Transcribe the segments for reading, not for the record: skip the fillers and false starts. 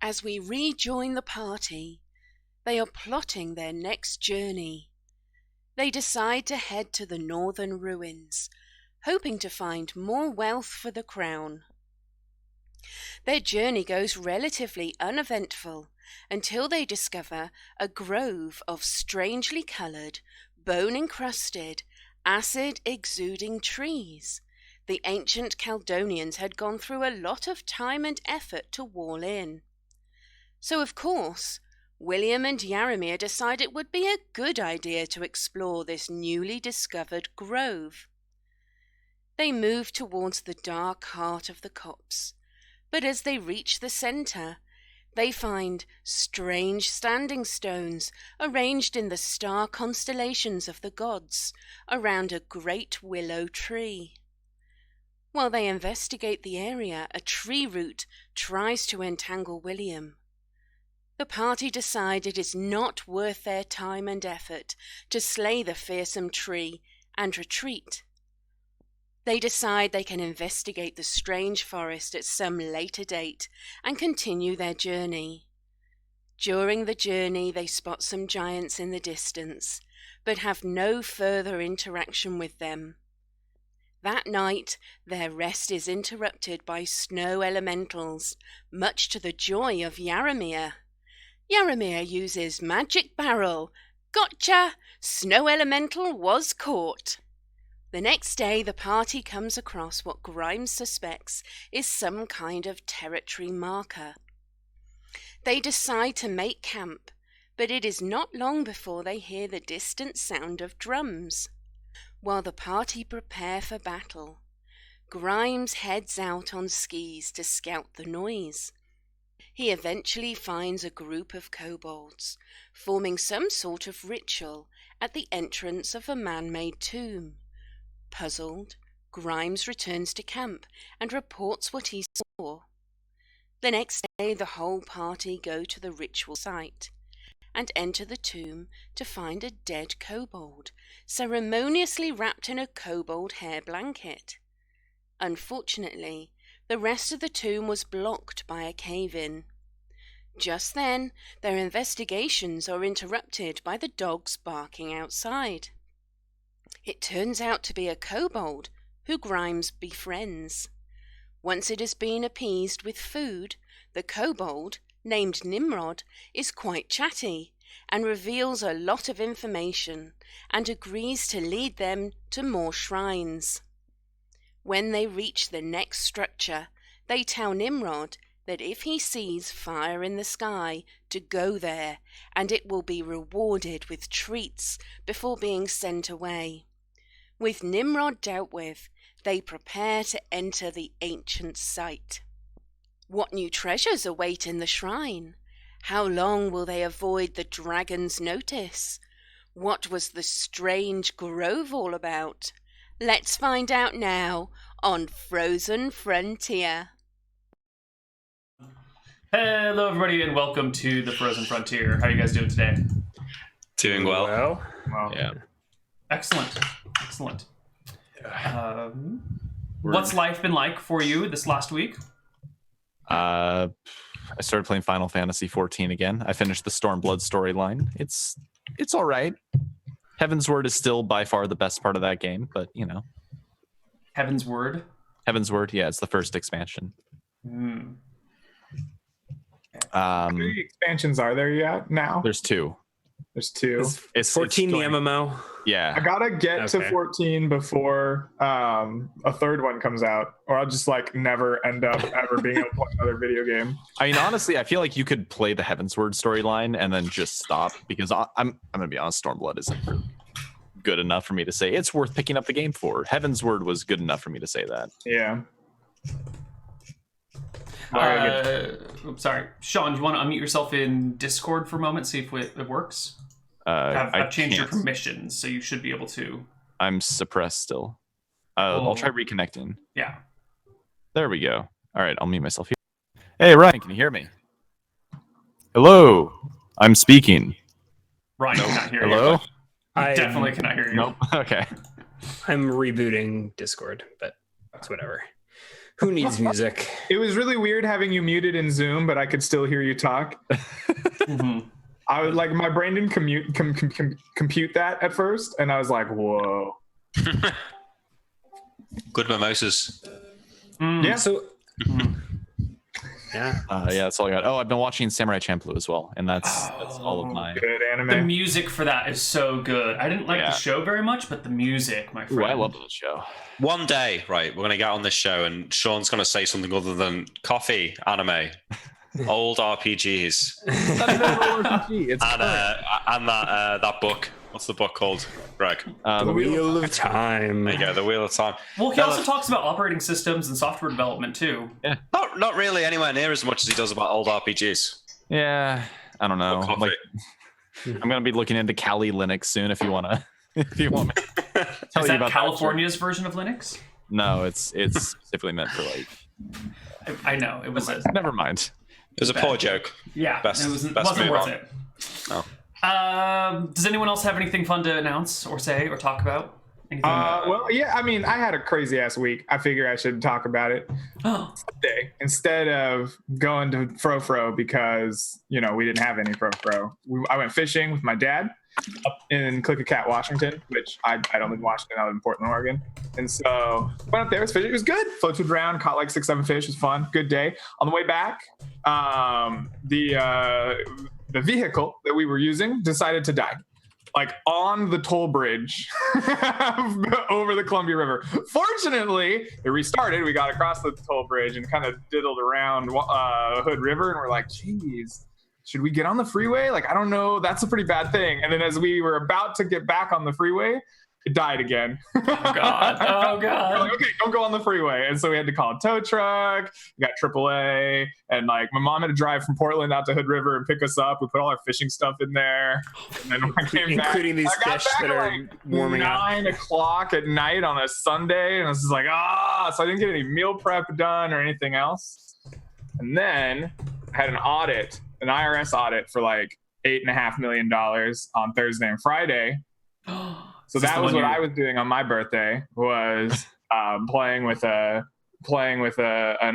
As we rejoin the party, they are plotting their next journey. They decide to head to the northern ruins, hoping to find more wealth for the crown. Their journey goes relatively uneventful until they discover a grove of strangely coloured, bone-encrusted, acid-exuding trees. The ancient Caledonians had gone through a lot of time and effort to wall in. So, of course, William and Yaramir decide it would be a good idea to explore this newly discovered grove. They move towards the dark heart of the copse, but as they reach the centre, they find strange standing stones arranged in the star constellations of the gods around a great willow tree. While they investigate the area, a tree root tries to entangle William. The party decide it is not worth their time and effort to slay the fearsome tree and retreat. They decide they can investigate the strange forest at some later date and continue their journey. During the journey, they spot some giants in the distance, but have no further interaction with them. That night, their rest is interrupted by snow elementals, much to the joy of Yaramir. Yaramir uses magic barrel. Gotcha! Snow elemental was caught. The next day, the party comes across what Grimes suspects is some kind of territory marker. They decide to make camp, but it is not long before they hear the distant sound of drums. While the party prepare for battle, Grimes heads out on skis to scout the noise. He eventually finds a group of kobolds forming some sort of ritual at the entrance of a man-made tomb. Puzzled, Grimes returns to camp and reports what he saw. The next day, the whole party go to the ritual site and enter the tomb to find a dead kobold, ceremoniously wrapped in a kobold hair blanket. Unfortunately, the rest of the tomb was blocked by a cave-in. Just then, their investigations are interrupted by the dogs barking outside. It turns out to be a kobold who Grimes befriends. Once it has been appeased with food, the kobold, named Nimrod, is quite chatty and reveals a lot of information and agrees to lead them to more shrines. When they reach the next structure, they tell Nimrod that if he sees fire in the sky, to go there, and it will be rewarded with treats before being sent away. With Nimrod dealt with, they prepare to enter the ancient site. What new treasures await in the shrine? How long will they avoid the dragon's notice? What was the strange grove all about? Let's find out now on Frozen Frontier. Hello, everybody, and welcome to the Frozen Frontier. How are you guys doing today? Doing well. Yeah. Excellent. What's life been like for you this last week? I started playing Final Fantasy 14 again. I finished the Stormblood storyline. It's all right. Heaven's Word is still by far the best part of that game, but you know. Heaven's Word? Heaven's Word, yeah, it's the first expansion. How many expansions are there yet now? There's two. It's 14 the MMO. Yeah. I gotta get to 14 before a third one comes out, or I'll just like never end up ever being able to play another video game. I mean, honestly, I feel like you could play the Heaven's Word storyline and then just stop, because I'm gonna be honest, Stormblood isn't good enough for me to say it's worth picking up the game for. Heaven's Word was good enough for me to say that. Yeah. Sorry, Sean, do you want to unmute yourself in Discord for a moment, see if it works? I've changed your permissions, so you should be able to. I'm suppressed still. I'll try reconnecting. Yeah. There we go. All right, I'll mute myself here. Hey, Ryan, can you hear me? Hello, I'm speaking. Ryan cannot hear you. Hello? I definitely cannot hear you. Nope. Okay. I'm rebooting Discord, but it's whatever. Who needs music? It was really weird having you muted in Zoom, but I could still hear you talk. I was like, my brain didn't compute that at first, and I was like, whoa. Good mimosas. Yeah. So. Yeah. That's all I got. Oh, I've been watching Samurai Champloo as well, and that's all of my good anime. The music for that is so good. I didn't like the show very much, but the music, my friend. Ooh, I love the show. One day, right, we're going to get on this show and Sean's going to say something other than coffee, anime, old RPGs. It's and that book. What's the book called, Greg? The Wheel of Time. There you go, The Wheel of Time. Well, he also talks about operating systems and software development, too. Yeah. Not really anywhere near as much as he does about old RPGs. Yeah, I don't know. Coffee. Like, I'm gonna be looking into Kali Linux soon. If you want me to tell Is you that about California's version of Linux? No, it's specifically meant for like. I know it was. Never mind. It was a poor joke. Yeah, Best it wasn't move worth on. it. No. Does anyone else have anything fun to announce or say or talk about? Anything? Well, yeah, I mean, I had a crazy ass week. I figure I should talk about it today instead of going to Fro because, you know, we didn't have any Fro. I went fishing with my dad up in Click-a-Cat, Washington, which I don't live in Washington, I live in Portland, Oregon. And so went up there, was fishing. It was good. Floated around, caught like 6-7 fish. It was fun. Good day. On the way back, the vehicle that we were using decided to die, like on the toll bridge over the Columbia River. Fortunately, it restarted. We got across the toll bridge and kind of diddled around Hood River, and we're like, geez, should we get on the freeway? Like, I don't know. That's a pretty bad thing. And then as we were about to get back on the freeway, it died again. Oh God! Oh God! We're like, okay, don't go on the freeway. And so we had to call a tow truck. We got AAA, and like my mom had to drive from Portland out to Hood River and pick us up. We put all our fishing stuff in there, and then when I came back, including these fish that are like warming up. 9 o'clock at night on a Sunday, and I was just like, so I didn't get any meal prep done or anything else. And then I had an audit, an IRS audit for like $8.5 million on Thursday and Friday. So that was what I was doing on my birthday, was playing with an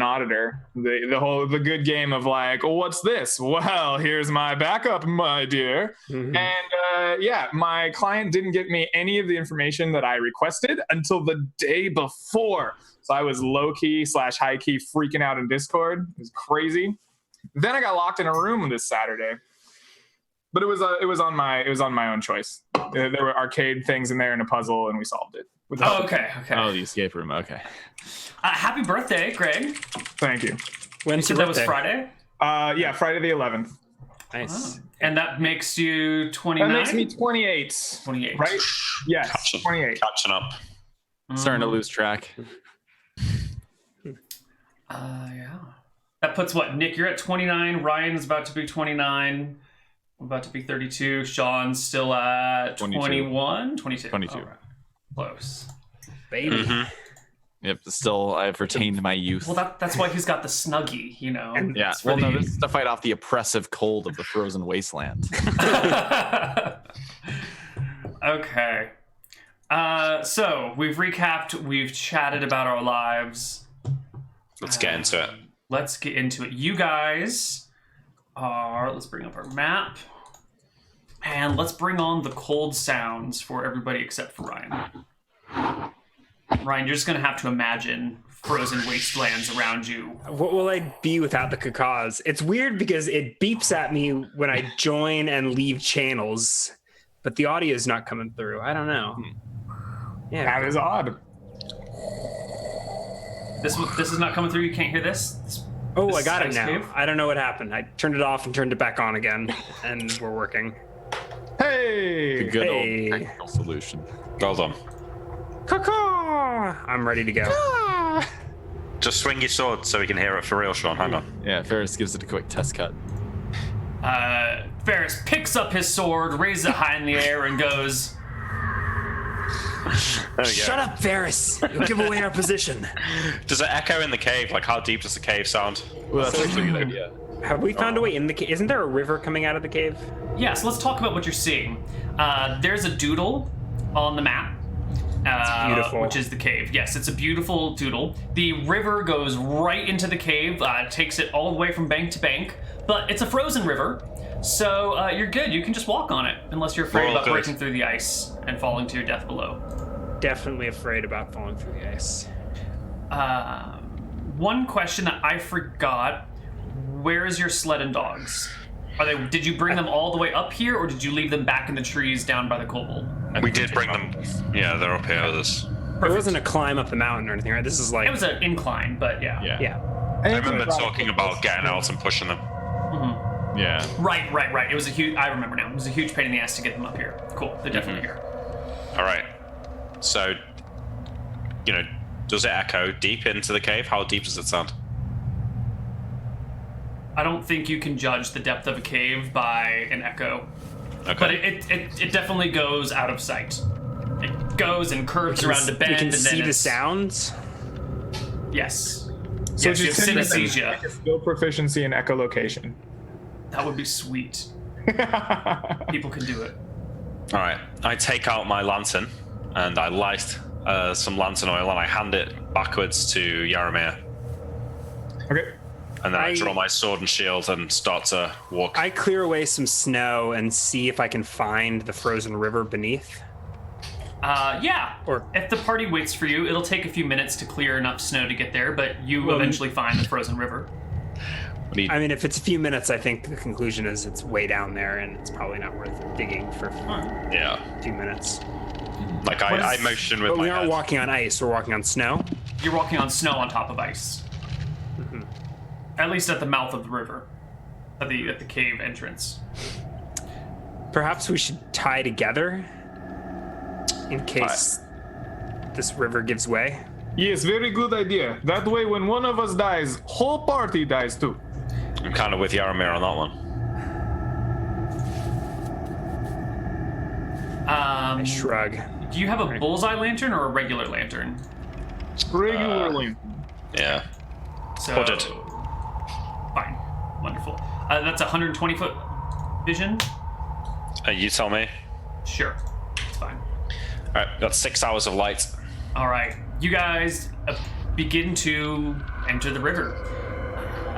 auditor. The good game of like, oh, what's this? Well, here's my backup, my dear. Mm-hmm. And my client didn't get me any of the information that I requested until the day before. So I was low key / high key freaking out in Discord. It was crazy. Then I got locked in a room this Saturday. But it was on my own choice. There were arcade things in there and a puzzle, and we solved it. Okay. Oh, the escape room. Okay. Happy birthday, Greg. Thank you. When's your That birthday? was Friday? Yeah, Friday the 11th. Nice. Oh. And that makes you 29? That makes me 28. 28. Right? Yes, 28. Catching up. Starting to lose track. Yeah. That puts what? Nick, you're at 29. Ryan's about to be 29. I'm about to be 32. Sean's still at 21? 22. 22. Right. Close. Baby. Mm-hmm. Yep. Still, I've retained my youth. Well, that's why he's got the Snuggie, you know. Yeah. Well, no, this is to fight off the oppressive cold of the frozen wasteland. Okay. So we've recapped. We've chatted about our lives. Let's get into it. Let's get into it. You guys are... Let's bring up our map. And let's bring on the cold sounds for everybody except for Ryan. Ryan, you're just going to have to imagine frozen wastelands around you. What will I be without the cacaws? It's weird because it beeps at me when I join and leave channels, but the audio is not coming through. I don't know. Yeah, That is odd. This is not coming through. You can't hear this? Oh, This I got it ice now. cave? I don't know what happened. I turned it off and turned it back on again, and we're working. The Hey! good Hey. old technical solution. Well done. Cacaw! I'm ready to go. Just swing your sword so we can hear it for real, Sean. Hang on. Yeah, Ferris gives it a quick test cut. Ferris picks up his sword, raises it high in the air, and goes... There we go. Shut up, Ferris! You'll give away our position. Does it echo in the cave? Like, how deep does the cave sound? Well, that's actually a good idea. Have we found a way in the cave? Isn't there a river coming out of the cave? Yeah, so let's talk about what you're seeing. There's a doodle on the map. beautiful. which is the cave. Yes, it's a beautiful doodle. The river goes right into the cave, takes it all the way from bank to bank, but it's a frozen river, so you're good. You can just walk on it, unless you're afraid about breaking through the ice and falling to your death below. Definitely afraid about falling through the ice. One question that I forgot: where's your sled and dogs? Did you bring them all the way up here, or did you leave them back in the trees down by the kobold? We did bring them. Yeah, they're up here with us. It wasn't a climb up the mountain or anything, right? This is like... It was an incline, but yeah. I remember talking about getting out and pushing them. Mm-hmm. Yeah. Right. It was a huge... I remember now. It was a huge pain in the ass to get them up here. Cool. They're definitely here. All right. So, does it echo deep into the cave? How deep does it sound? I don't think you can judge the depth of a cave by an echo. Okay. But it definitely goes out of sight. It goes and curves around a bend. You can and see then the sounds? Yes. So Yes, you have just synesthesia. skill proficiency in echolocation. That would be sweet. People can do it. All right. I take out my lantern and I light some lantern oil and I hand it backwards to Yaramir. Okay. And then I draw my sword and shield and start to walk. I clear away some snow and see if I can find the frozen river beneath. Yeah. Or if the party waits for you, it'll take a few minutes to clear enough snow to get there, but you eventually find the frozen river. I mean, if it's a few minutes, I think the conclusion is it's way down there, and it's probably not worth digging for a few minutes. Like I motion with my But we aren't head. walking on ice; we're walking on snow. You're walking on snow on top of ice. Mm-hmm. At least at the mouth of the river, at the cave entrance. Perhaps we should tie together in case this river gives way. Yes, very good idea. That way, when one of us dies, whole party dies too. I'm kind of with Yaramir on that one. I shrug. Do you have a bullseye lantern or a regular lantern? Regularly. Yeah. So, Hooded. Fine. Wonderful. That's 120 foot vision? You tell me. Sure. It's fine. All right, got 6 hours of light. All right. You guys begin to enter the river.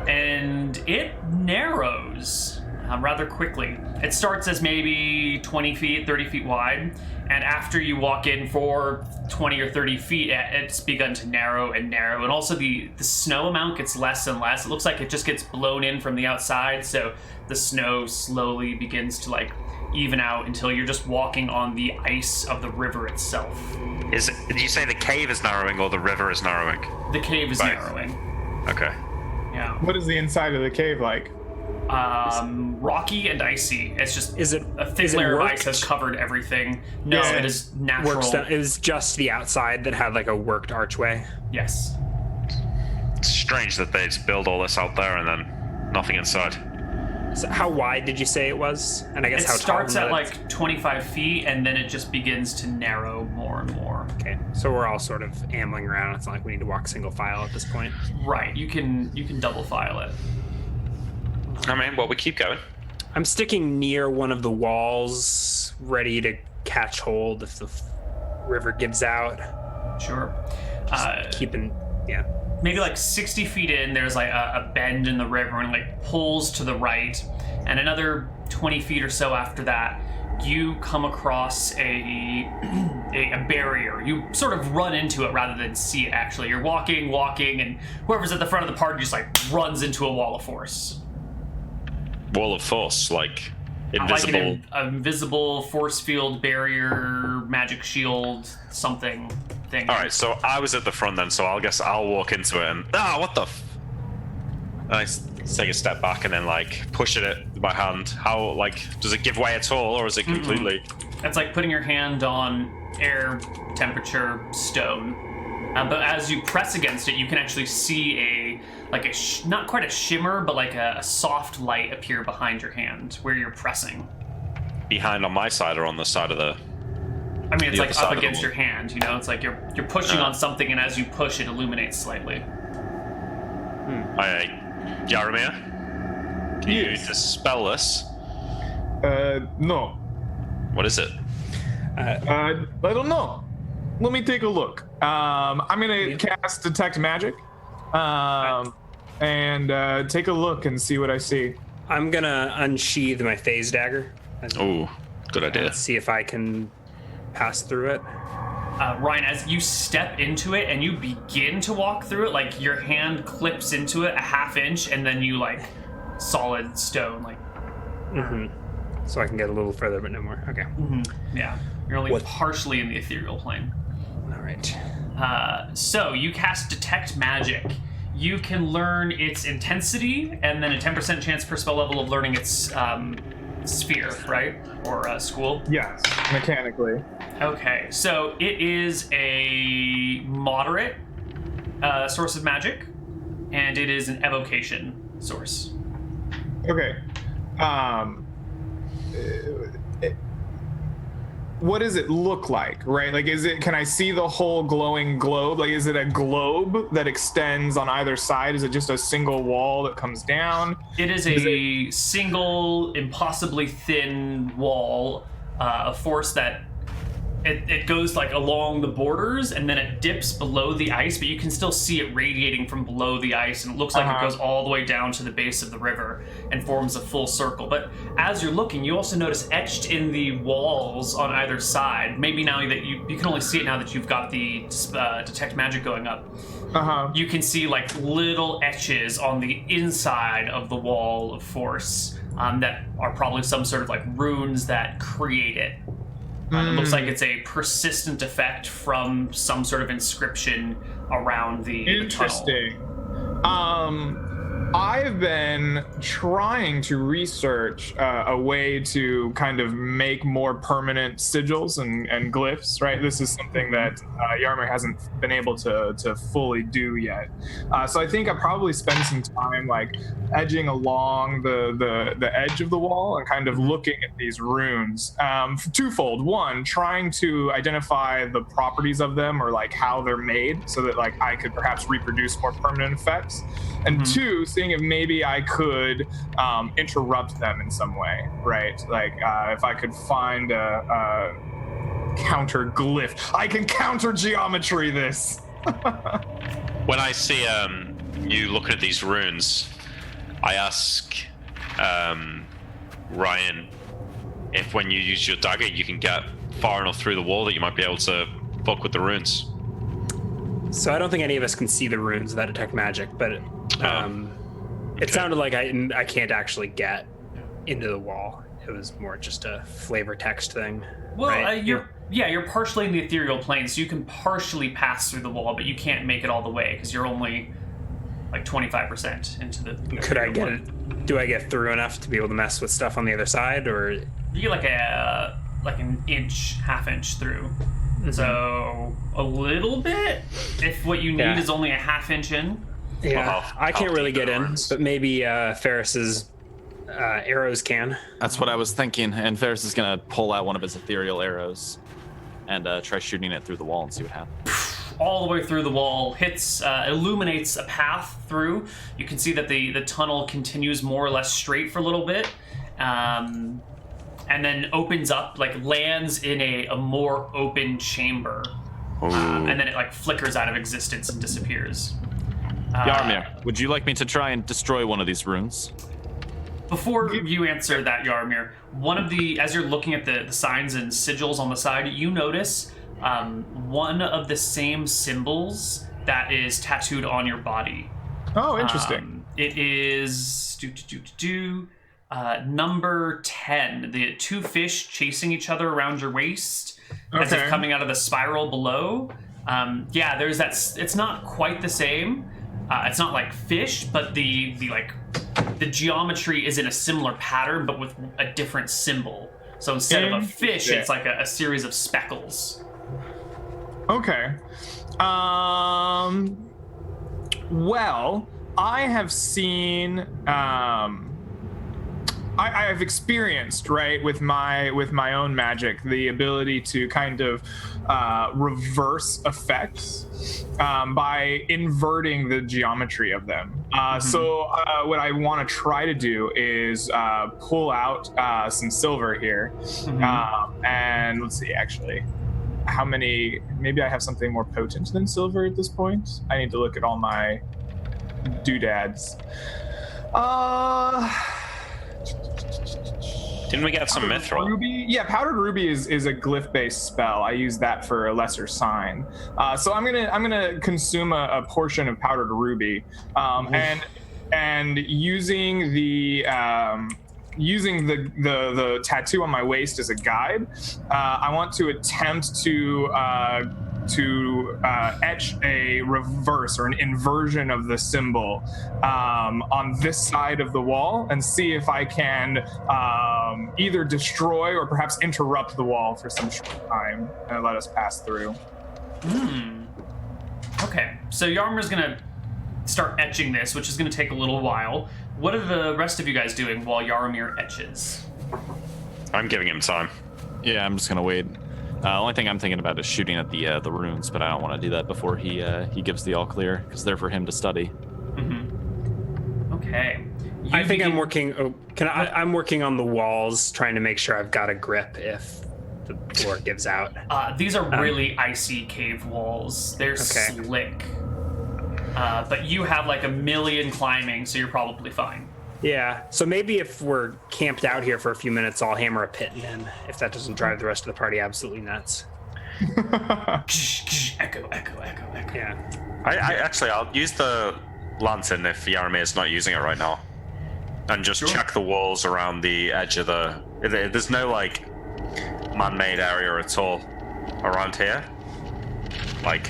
And it narrows rather quickly. It starts as maybe 20 feet, 30 feet wide. And after you walk in for 20 or 30 feet, it's begun to narrow and narrow. And also the snow amount gets less and less. It looks like it just gets blown in from the outside. So the snow slowly begins to even out until you're just walking on the ice of the river itself. Did you say the cave is narrowing or the river is narrowing? The cave is Right. narrowing. Okay. Yeah. What is the inside of the cave like? Rocky and icy. It's just a is thick it layer of worked? ice has covered everything. No, Yeah. it is natural. It was just the outside that had like a worked archway. Yes. It's strange that they just build all this out there and then nothing inside. So how wide did you say it was? And I guess It how starts tall? at like 25 feet and then it just begins to narrow more and more. Okay, so we're all sort of ambling around. It's not like we need to walk single file at this point. Right. You can double file it. I mean, well, we keep going. I'm sticking near one of the walls, ready to catch hold if the river gives out. Sure. Keeping, yeah. Maybe like 60 feet in, there's like a bend in the river and like pulls to the right. And another 20 feet or so after that, you come across a barrier. You sort of run into it rather than see it actually. You're walking, and whoever's at the front of the party just like runs into a wall of force. Wall of force, like invisible. Like an invisible force field barrier, magic shield, something thing. All right, so I was at the front then, so I guess I'll walk into it and what the? And I take a step back and then like push it with my hand. How does it give way at all, or is it completely? It's like putting your hand on air temperature stone. But as you press against it, you can actually see not quite a shimmer, but like a soft light appear behind your hand where you're pressing. Behind on my side or on the side of the? I mean, it's The like other side up of the against wall. your hand. It's like you're pushing on something, and as you push, it illuminates slightly. Yaramir, can you dispel this? No. What is it? I don't know. let me take a look. I'm gonna cast Detect Magic, and take a look and see what I see. I'm gonna unsheath my phase dagger. Oh, good idea. Let's see if I can pass through it. Ryan, as you step into it and you begin to walk through it, like your hand clips into it a half inch, and then you like solid stone, like. So I can get a little further, but no more. Okay. Yeah, you're only partially in the ethereal plane. All right. So you cast Detect Magic. You can learn its intensity, and then a 10% chance per spell level of learning its sphere, right? Or school. Yes, mechanically. Okay, so it is a moderate source of magic, and it is an evocation source. Okay. What does it look like, right? Like, can I see the whole glowing globe? Like, is it a globe that extends on either side? Is it just a single wall that comes down? It is a single, impossibly thin wall, a force that it goes like along the borders, and then it dips below the ice, but you can still see it radiating from below the ice, and it looks like it goes all the way down to the base of the river and forms a full circle. But as you're looking, you also notice etched in the walls on either side, maybe now that you can only see it now that you've got the Detect Magic going up, you can see like little etches on the inside of the wall of force that are probably some sort of like runes that create it. It looks like it's a persistent effect from some sort of inscription around the Interesting. tunnel. I've been trying to research a way to kind of make more permanent sigils and glyphs, right? This is something that Yarmir hasn't been able to fully do yet. So I think I'll probably spend some time like edging along the edge of the wall and kind of looking at these runes. Twofold. One, trying to identify the properties of them or like how they're made so that like I could perhaps reproduce more permanent effects. And two, seeing if maybe I could interrupt them in some way, right? Like if I could find a counter glyph. I can counter geometry this. When I see you looking at these runes, I ask Ryan if when you use your dagger, you can get far enough through the wall that you might be able to fuck with the runes. So I don't think any of us can see the runes of that Detect Magic, but it sounded like I can't actually get into the wall. It was more just a flavor text thing. Well, right? you're partially in the ethereal plane, so you can partially pass through the wall, but you can't make it all the way because you're only like 25% into the. Could I get it? Do I get through enough to be able to mess with stuff on the other side, or you get like an inch, half inch through? So a little bit. If what you need is only a half inch in. Yeah, I can't really get in, but maybe Ferris's arrows can. That's what I was thinking. And Ferris is gonna pull out one of his ethereal arrows and try shooting it through the wall and see what happens. All the way through the wall, hits, illuminates a path through. You can see that the tunnel continues more or less straight for a little bit, and then opens up, like lands in a more open chamber, and then it like flickers out of existence and disappears. Yarmir, would you like me to try and destroy one of these runes? Before you answer that, Yarmir, as you're looking at the signs and sigils on the side, you notice one of the same symbols that is tattooed on your body. Oh, interesting. It is number 10. The two fish chasing each other around your waist as if coming out of the spiral below. There's that. It's not quite the same. It's not like fish, but the geometry is in a similar pattern, but with a different symbol. So instead of a fish, it's like a series of speckles. Okay. Well, I have seen. I've experienced, right, with my own magic, the ability to kind of reverse effects by inverting the geometry of them. So what I want to try to do is pull out some silver here, and let's see. Actually, how many. Maybe I have something more potent than silver at this point. I need to look at all my doodads. Didn't we get some mithril? Ruby? Yeah, powdered ruby is a glyph-based spell. I use that for a lesser sign. So I'm gonna consume a portion of powdered ruby, and using the tattoo on my waist as a guide, I want to attempt to etch a reverse or an inversion of the symbol on this side of the wall and see if I can either destroy or perhaps interrupt the wall for some short time and let us pass through. Okay, so Yarmir's gonna start etching this, which is gonna take a little while. What are the rest of you guys doing while Yarmir etches? I'm giving him time. Yeah, I'm just gonna wait. Only thing I'm thinking about is shooting at the runes, but I don't want to do that before he gives the all clear, because they're for him to study. Okay. I think I'm working. I'm working on the walls, trying to make sure I've got a grip if the floor gives out. These are really icy cave walls. They're slick. But you have like a million climbing, so you're probably fine. Yeah, so maybe if we're camped out here for a few minutes, I'll hammer a pitten in, if that doesn't drive the rest of the party absolutely nuts. Echo. Yeah. I'll use the lantern if Yaramir's not using it right now, and just check the walls around the edge of the. There's no like man-made area at all around here. Like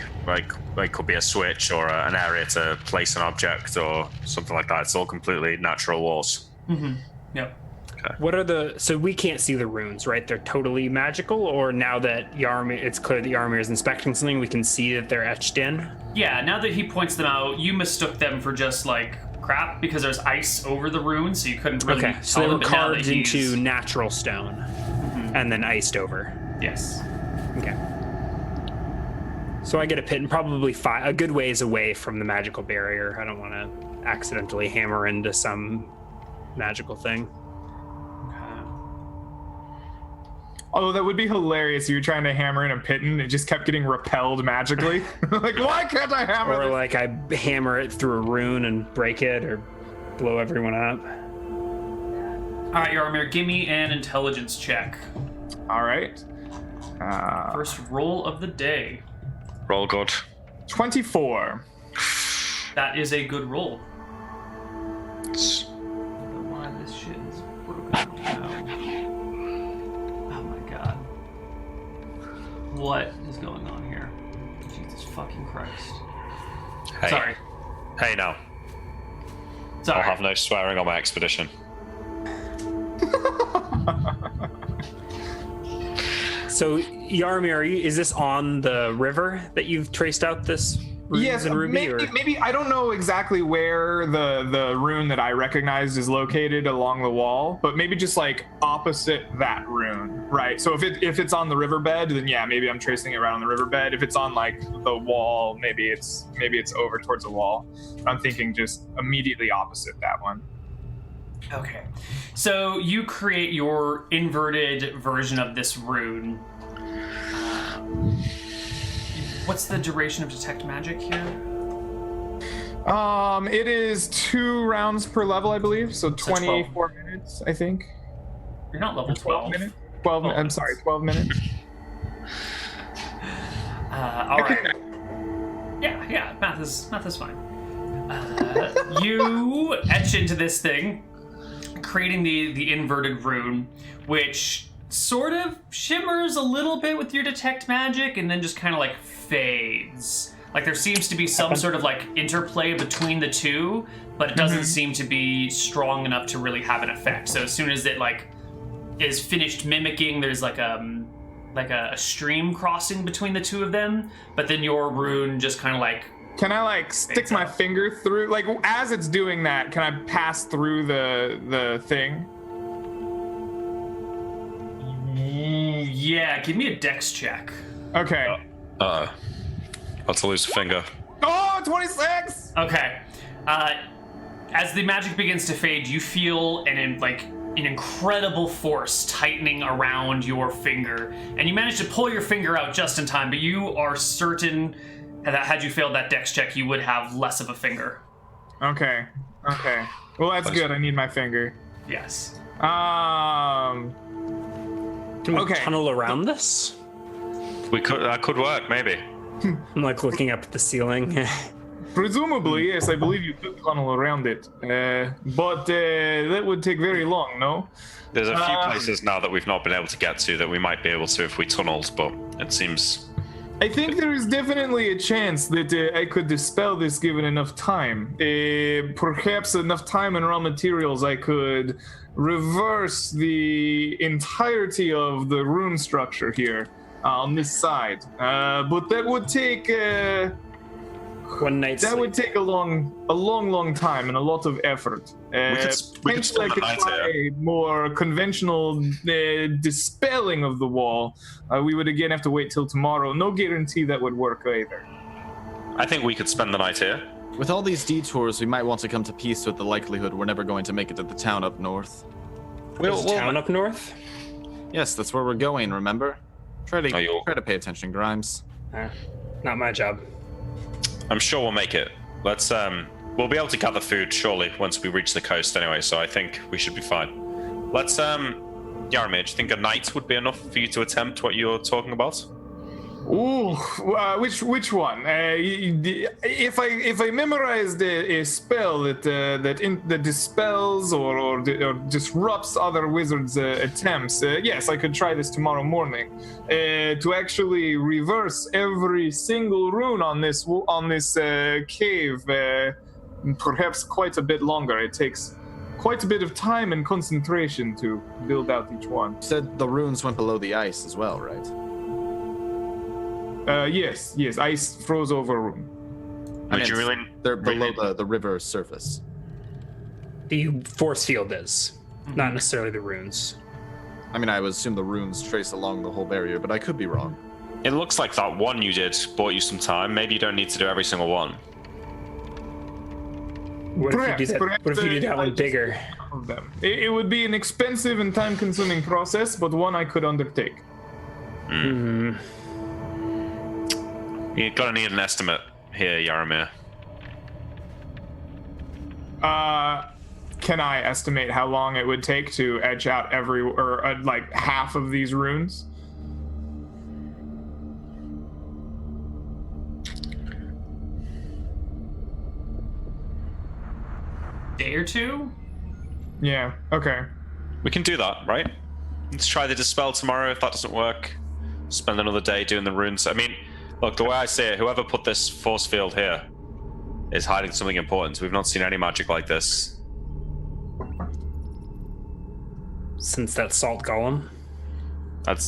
could be a switch or an area to place an object or something like that. It's all completely natural walls. Yep. Okay. What are so we can't see the runes, right? They're totally magical, or now that Yarmir, it's clear that Yarmir is inspecting something, we can see that they're etched in? Yeah, now that he points them out, you mistook them for just like crap because there's ice over the runes, so you couldn't really tell so they them, were but now that carved into natural stone and then iced over. Yes. Okay. So I get a pitten, probably a good ways away from the magical barrier. I don't want to accidentally hammer into some magical thing. Although that would be hilarious if you were trying to hammer in a pitten and it just kept getting repelled magically. Like, why can't I hammer Or this? like I hammer it through a rune and break it or blow everyone up. All right, Yarmir, give me an intelligence check. All right. First roll of the day. Roll good. 24. That is a good roll. I don't know why this shit is broken now. Oh my god. What is going on here? Jesus fucking Christ. Hey. Sorry. Hey, now. Sorry. I'll have no swearing on my expedition. So Yarmir, is this on the river that you've traced out this runes Yes, and ruby? maybe I don't know exactly where the rune that I recognized is located along the wall, but maybe just like opposite that rune, right? So if it's on the riverbed, then yeah, maybe I'm tracing it right on the riverbed. If it's on like the wall, maybe it's over towards the wall. I'm thinking just immediately opposite that one. Okay. So you create your inverted version of this rune. What's the duration of detect magic here? It is 2 rounds per level, I believe. So 24 minutes, I think. You're not level 12. 12 minutes. 12. I'm sorry, 12 minutes. All right. Yeah. Math is fine. You etch into this thing, creating the inverted rune, which sort of shimmers a little bit with your detect magic and then just kind of like fades. Like there seems to be some sort of like interplay between the two, but it doesn't seem to be strong enough to really have an effect. So as soon as it like is finished mimicking, there's like a stream crossing between the two of them, but then your rune just kind of like. Can I like stick my finger through? Like as it's doing that, can I pass through the thing? Yeah, give me a dex check. Okay. That's a loose finger. Oh, 26! Okay. As the magic begins to fade, you feel an incredible force tightening around your finger, and you manage to pull your finger out just in time, but you are certain that had you failed that dex check, you would have less of a finger. Okay. Well, that's good. I need my finger. Yes. Can we Okay. tunnel around this? That could work, maybe. I'm like looking up at the ceiling. Presumably, yes, I believe you could tunnel around it. But that would take very long, no? There's a few places now that we've not been able to get to that we might be able to if we tunneled, but it seems... I think there is definitely a chance that I could dispel this given enough time. Perhaps enough time and raw materials, I could reverse the entirety of the rune structure here on this side. But that would take... One night's That sleep. would take a long time and a lot of effort. we could Potentially I spend the could night try a more conventional dispelling of the wall. We would again have to wait till tomorrow. No guarantee that would work either. I think we could spend the night here. With all these detours, we might want to come to peace with the likelihood we're never going to make it to the town up north. There's a town up north? Yes, that's where we're going, remember? Try Oh, to pay attention, Grimes. Not my job. I'm sure we'll make it. Let's we'll be able to gather food surely once we reach the coast anyway, so I think we should be fine. Let's Yarmir, do you think a night would be enough for you to attempt what you're talking about? Ooh, which one? If I memorized a spell that dispels or disrupts other wizards' attempts, yes, I could try this tomorrow morning. To actually reverse every single rune on this cave, perhaps quite a bit longer. It takes quite a bit of time and concentration to build out each one. You said the runes went below the ice as well, right? Yes, ice froze over a room. Would you really? They're below the river surface. The force field is, not necessarily the runes. I mean, I would assume the runes trace along the whole barrier, but I could be wrong. It looks like that one you did bought you some time. Maybe you don't need to do every single one. What if you do that one bigger? Of them. It would be an expensive and time-consuming process, but one I could undertake. You're gonna need an estimate here, Yarmir. Can I estimate how long it would take to etch out like half of these runes? Day or two? Yeah. Okay. We can do that, right? Let's try the dispel tomorrow. If that doesn't work, spend another day doing the runes. I mean, look, the way I see it, whoever put this force field here is hiding something important. We've not seen any magic like this. Since that salt golem? I'd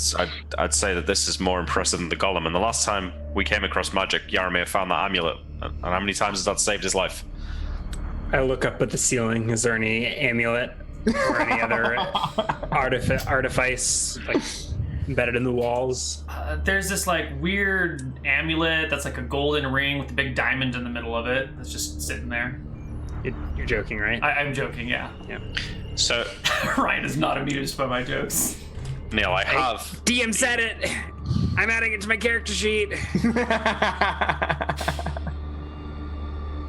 say that this is more impressive than the golem. And the last time we came across magic, Yarmir found that amulet. And how many times has that saved his life? I look up at the ceiling. Is there any amulet or any other artifice like embedded in the walls? There's this like weird amulet that's like a golden ring with a big diamond in the middle of it. That's just sitting there. You're joking, right? I'm joking, yeah. So, Ryan is not amused by my jokes. Neal, I have... DM said it! I'm adding it to my character sheet!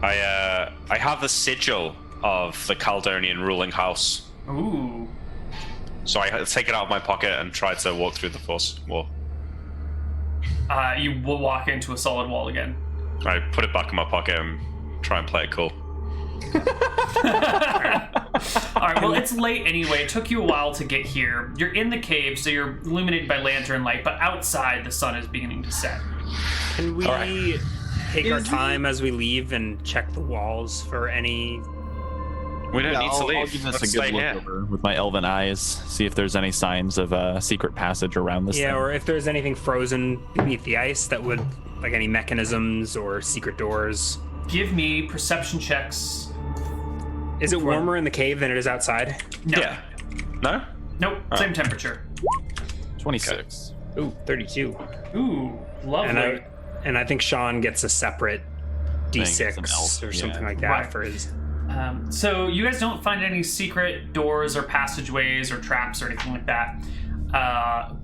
I have the sigil of the Caledonian ruling house. Ooh. So I take it out of my pocket and try to walk through the force wall. You will walk into a solid wall again. I put it back in my pocket and try and play it cool. Alright, well, it's late anyway. It took you a while to get here. You're in the cave, so you're illuminated by lantern light, but outside the sun is beginning to set. Can we take our time as we leave and check the walls for any... We don't need to leave. I'll give this Let's a good stay look here. over with my elven eyes, see if there's any signs of a secret passage around this Yeah, thing. or if there's anything frozen beneath the ice that would... like any mechanisms or secret doors. Give me perception checks. Is it warmer in the cave than it is outside? No. Yeah. No? Nope, same temperature. 26. Ooh, 32. Ooh, lovely. And I think Sean gets a separate it's an D6 elf, or yeah. something like that Right. for his... So you guys don't find any secret doors or passageways or traps or anything like that.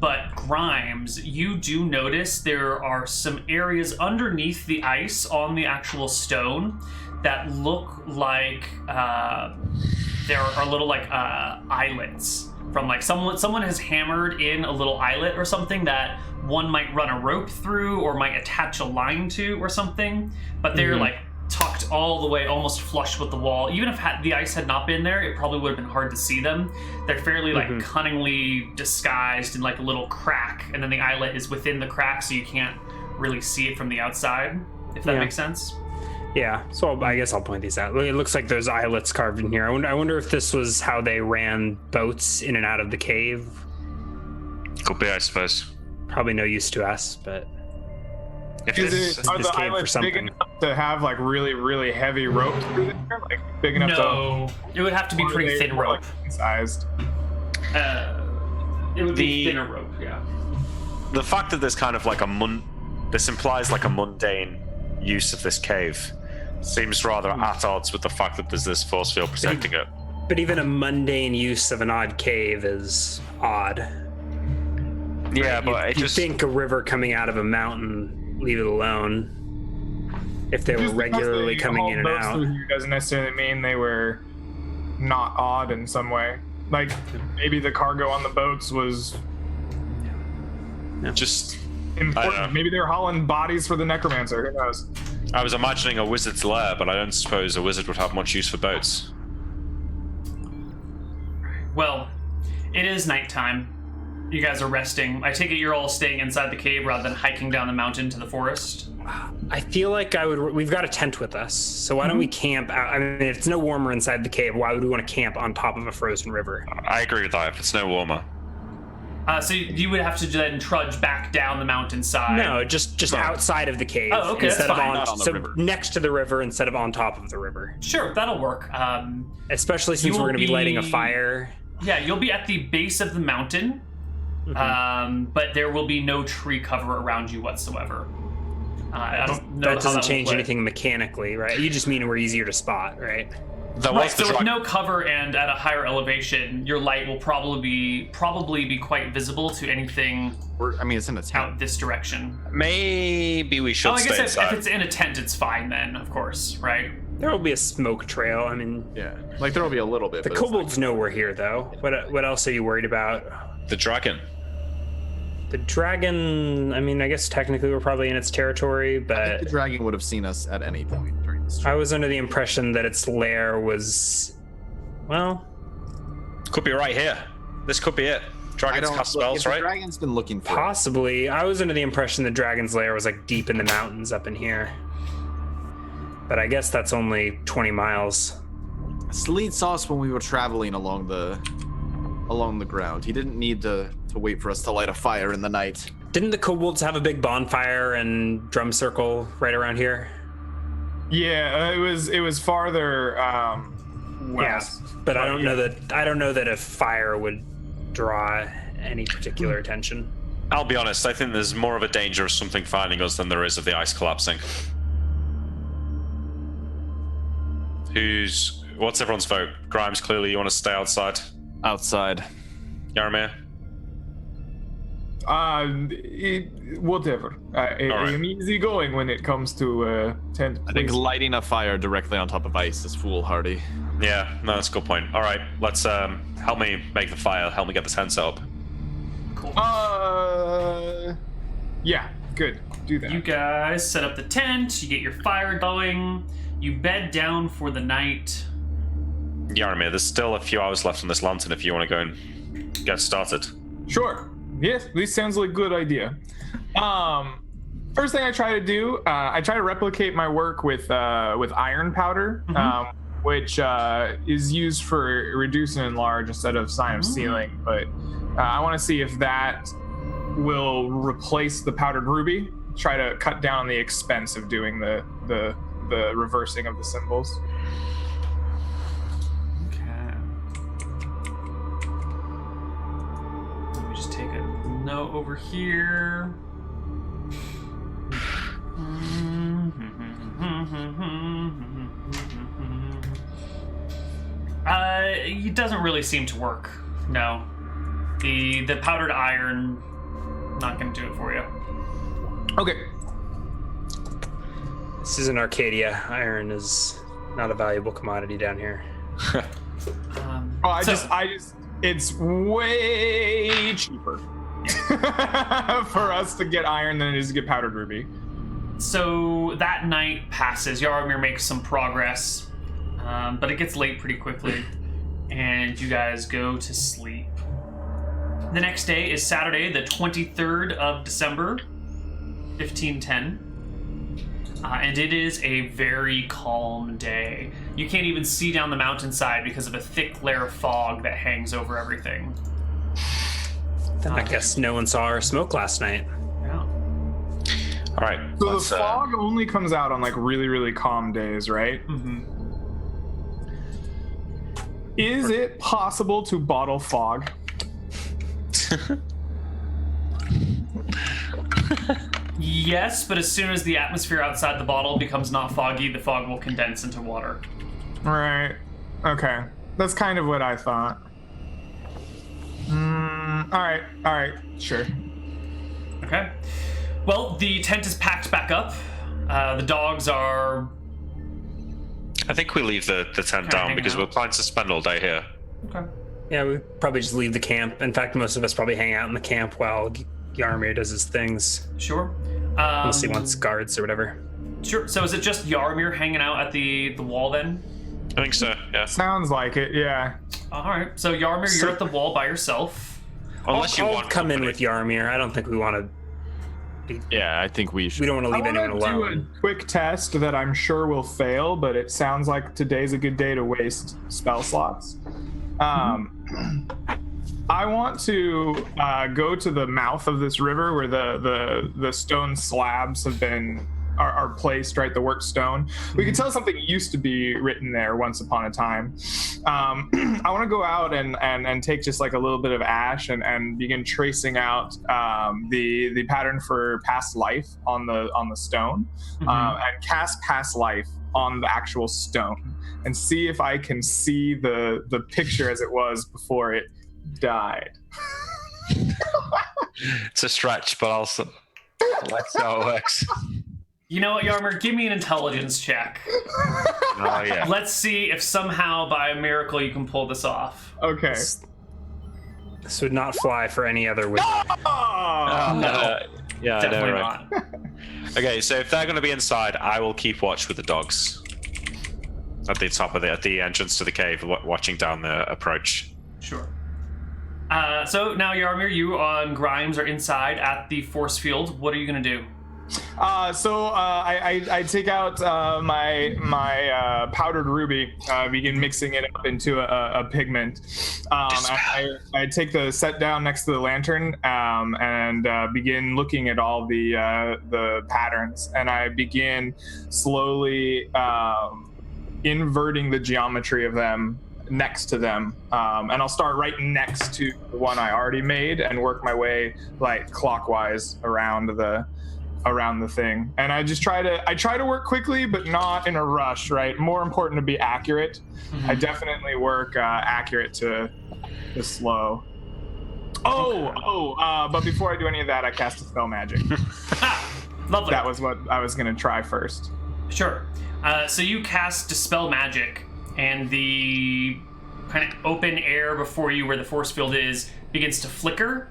But Grimes, you do notice there are some areas underneath the ice on the actual stone that look like there are little like eyelets from like someone has hammered in a little eyelet or something that one might run a rope through or might attach a line to or something, but they're like tucked all the way almost flush with the wall. Even if the ice had not been there, it probably would have been hard to see them. They're fairly like cunningly disguised in like a little crack, and then the eyelet is within the crack, so you can't really see it from the outside, if that makes sense. Yeah, so I guess I'll point these out. It looks like there's eyelets carved in here. I wonder if this was how they ran boats in and out of the cave. Could be, I suppose. Probably no use to us, but If Are it's, the eyelets big enough to have like really, really heavy rope through there? Like big enough No, it would have to be or are pretty they thin more, rope. like, sized. It would be thinner rope, yeah. the fact that there's kind of like this implies like a mundane use of this cave seems rather at odds with the fact that there's this force field protecting it. But even a mundane use of an odd cave is odd. Yeah, but you think a river coming out of a mountain, leave it alone. If they were Just because regularly they coming hauled in and boats out. through here doesn't necessarily mean they were not odd in some way. Like maybe the cargo on the boats was just I don't know. important. Maybe they're hauling bodies for the necromancer. Who knows? I was imagining a wizard's lair, but I don't suppose a wizard would have much use for boats. Well, it is nighttime. You guys are resting. I take it you're all staying inside the cave rather than hiking down the mountain to the forest. I feel like we've got a tent with us, so why don't we camp out? I mean, if it's no warmer inside the cave, why would we want to camp on top of a frozen river? I agree with that. If it's no warmer, So you would have to then trudge back down the mountainside. No, just outside of the cave. Oh, okay, instead that's of fine. Not on the so river. next to the river instead of on top of the river. Sure, that'll work. Especially since You we're will going to be lighting a be- fire. Yeah, you'll be at the base of the mountain, but there will be no tree cover around you whatsoever. I don't know That how doesn't will change play. anything mechanically, right? You just mean we're easier to spot, right? that Right, was the so with drag- no cover and at a higher elevation, your light will probably be quite visible to anything It's in a tent. out this direction. Maybe we should I stay guess if inside. it's in a tent, it's fine then, of course, right? There will be a smoke trail. I mean, Yeah, like there will be a little bit. the but it's not- kobolds know we're here, though. What else are you worried about? The dragon. The dragon, I mean, I guess technically we're probably in its territory, the but dragon would have seen us at any point during this trip. I was under the impression that its lair was, well, Could be right here. This could be it. Dragons cast Look, spells, if the right? dragon's been looking for it. possibly. I was under the impression the dragon's lair was like deep in the mountains up in here. But I guess that's only 20 miles. Sleet saw us when we were traveling along the ground. He didn't need to wait for us to light a fire in the night. Didn't the kobolds have a big bonfire and drum circle right around here? Yeah, it was farther west. Yeah, but I don't know that a fire would draw any particular attention. I'll be honest, I think there's more of a danger of something finding us than there is of the ice collapsing. What's everyone's vote? Grimes, clearly you want to stay outside. Outside. Yaramir? Whatever. I'm easy going when it comes to tent. I think place. lighting a fire directly on top of ice is foolhardy. Yeah, no, that's a good point. All right, let's help me make the fire. Help me get the tent set up. Yeah, good. Do that. You guys set up the tent, you get your fire going, you bed down for the night. Yaramir, there's still a few hours left on this lantern if you want to go and get started. Sure. Yes, this sounds like a good idea. First thing I try to do, I try to replicate my work with iron powder, which is used for reduce and enlarge instead of sign of sealing. But I want to see if that will replace the powdered ruby. Try to cut down on the expense of doing the reversing of the symbols. Okay. Let me just take a note over here. It doesn't really seem to work. No. The powdered iron, not going to do it for you. Okay. This isn't Arcadia. Iron is not a valuable commodity down here. It's way cheaper for us to get iron than it is to get powdered ruby. So that night passes. Yarmir makes some progress, but it gets late pretty quickly, and you guys go to sleep. The next day is Saturday, the 23rd of December, 1510. And it is a very calm day. You can't even see down the mountainside because of a thick layer of fog that hangs over everything. Then I guess no one saw our smoke last night. Yeah. All right. So the fog only comes out on like really, really calm days, right? Mm-hmm. Is it possible to bottle fog? Yes, but as soon as the atmosphere outside the bottle becomes not foggy, the fog will condense into water. Right. Okay. That's kind of what I thought. All right. Sure. Okay. Well, the tent is packed back up. The dogs are... I think we leave the tent down because we're planning to spend all day here. Okay. Yeah, we probably just leave the camp. In fact, most of us probably hang out in the camp while Yarmir does his things. Sure. Unless he wants guards or whatever. Sure. So is it just Yarmir hanging out at the wall then? I think so, yeah. Sounds like it, yeah. All right. So Yarmir, you're at the wall by yourself. Unless you I'll want come in company. with Yarmir. I don't think we want to. Yeah, I think we should. We don't want to leave anyone I want to alone. do a quick test that I'm sure will fail, but it sounds like today's a good day to waste spell slots. I want to go to the mouth of this river where the stone slabs are placed, right? The worked stone. We can tell something used to be written there once upon a time. I want to go out and take just like a little bit of ash and begin tracing out the pattern for past life on the stone, and cast past life on the actual stone and see if I can see the picture as it was before it died. It's a stretch, but also that's how it works. You know what, Yarmir? Give me an intelligence check. Oh, yeah. Let's see if somehow by a miracle you can pull this off. Okay. This would not fly for any other wizard. No. Yeah, I know, Definitely right? not. Okay, so if they're going to be inside, I will keep watch with the dogs at the top of at the entrance to the cave, watching down the approach. Sure. So now, Yarmir, you and Grimes are inside at the force field. What are you going to do? I take out my powdered ruby, begin mixing it up into a pigment. I take the set down next to the lantern and begin looking at all the patterns, and I begin slowly inverting the geometry of them next to them, and I'll start right next to the one I already made and work my way like clockwise around the thing. And I just try to work quickly but not in a rush, right? More important to be accurate. I definitely work accurate to slow. But before I do any of that, I cast a spell magic. Lovely. That was what I was gonna try first. Sure. So you cast Dispel Magic, and the kind of open air before you where the force field is begins to flicker,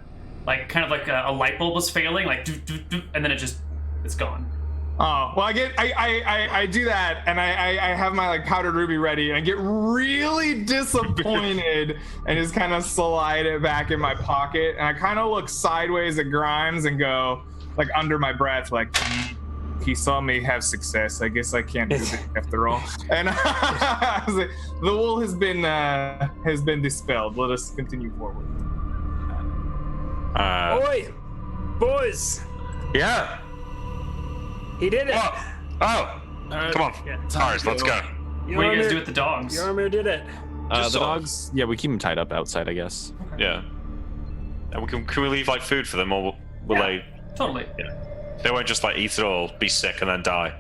like kind of like a light bulb was failing, like doo, doo, doo, and then it's gone. Oh, well, I do that, and I have my like powdered ruby ready, and I get really disappointed and just kind of slide it back in my pocket, and I kind of look sideways at Grimes and go, like under my breath, like, he saw me have success. I guess I can't do this after all. And I was like, the wool has been dispelled. Let us continue forward. Oi! Boys! Yeah. He did it! Oh! Come on. Tars, let's go. What do you guys do with the dogs? Yarmir did it. Just The sort of- dogs, yeah, we keep them tied up outside, I guess. Yeah. And can we leave like food for them, or will Yeah. they? Totally. They won't just like eat it all, be sick, and then die.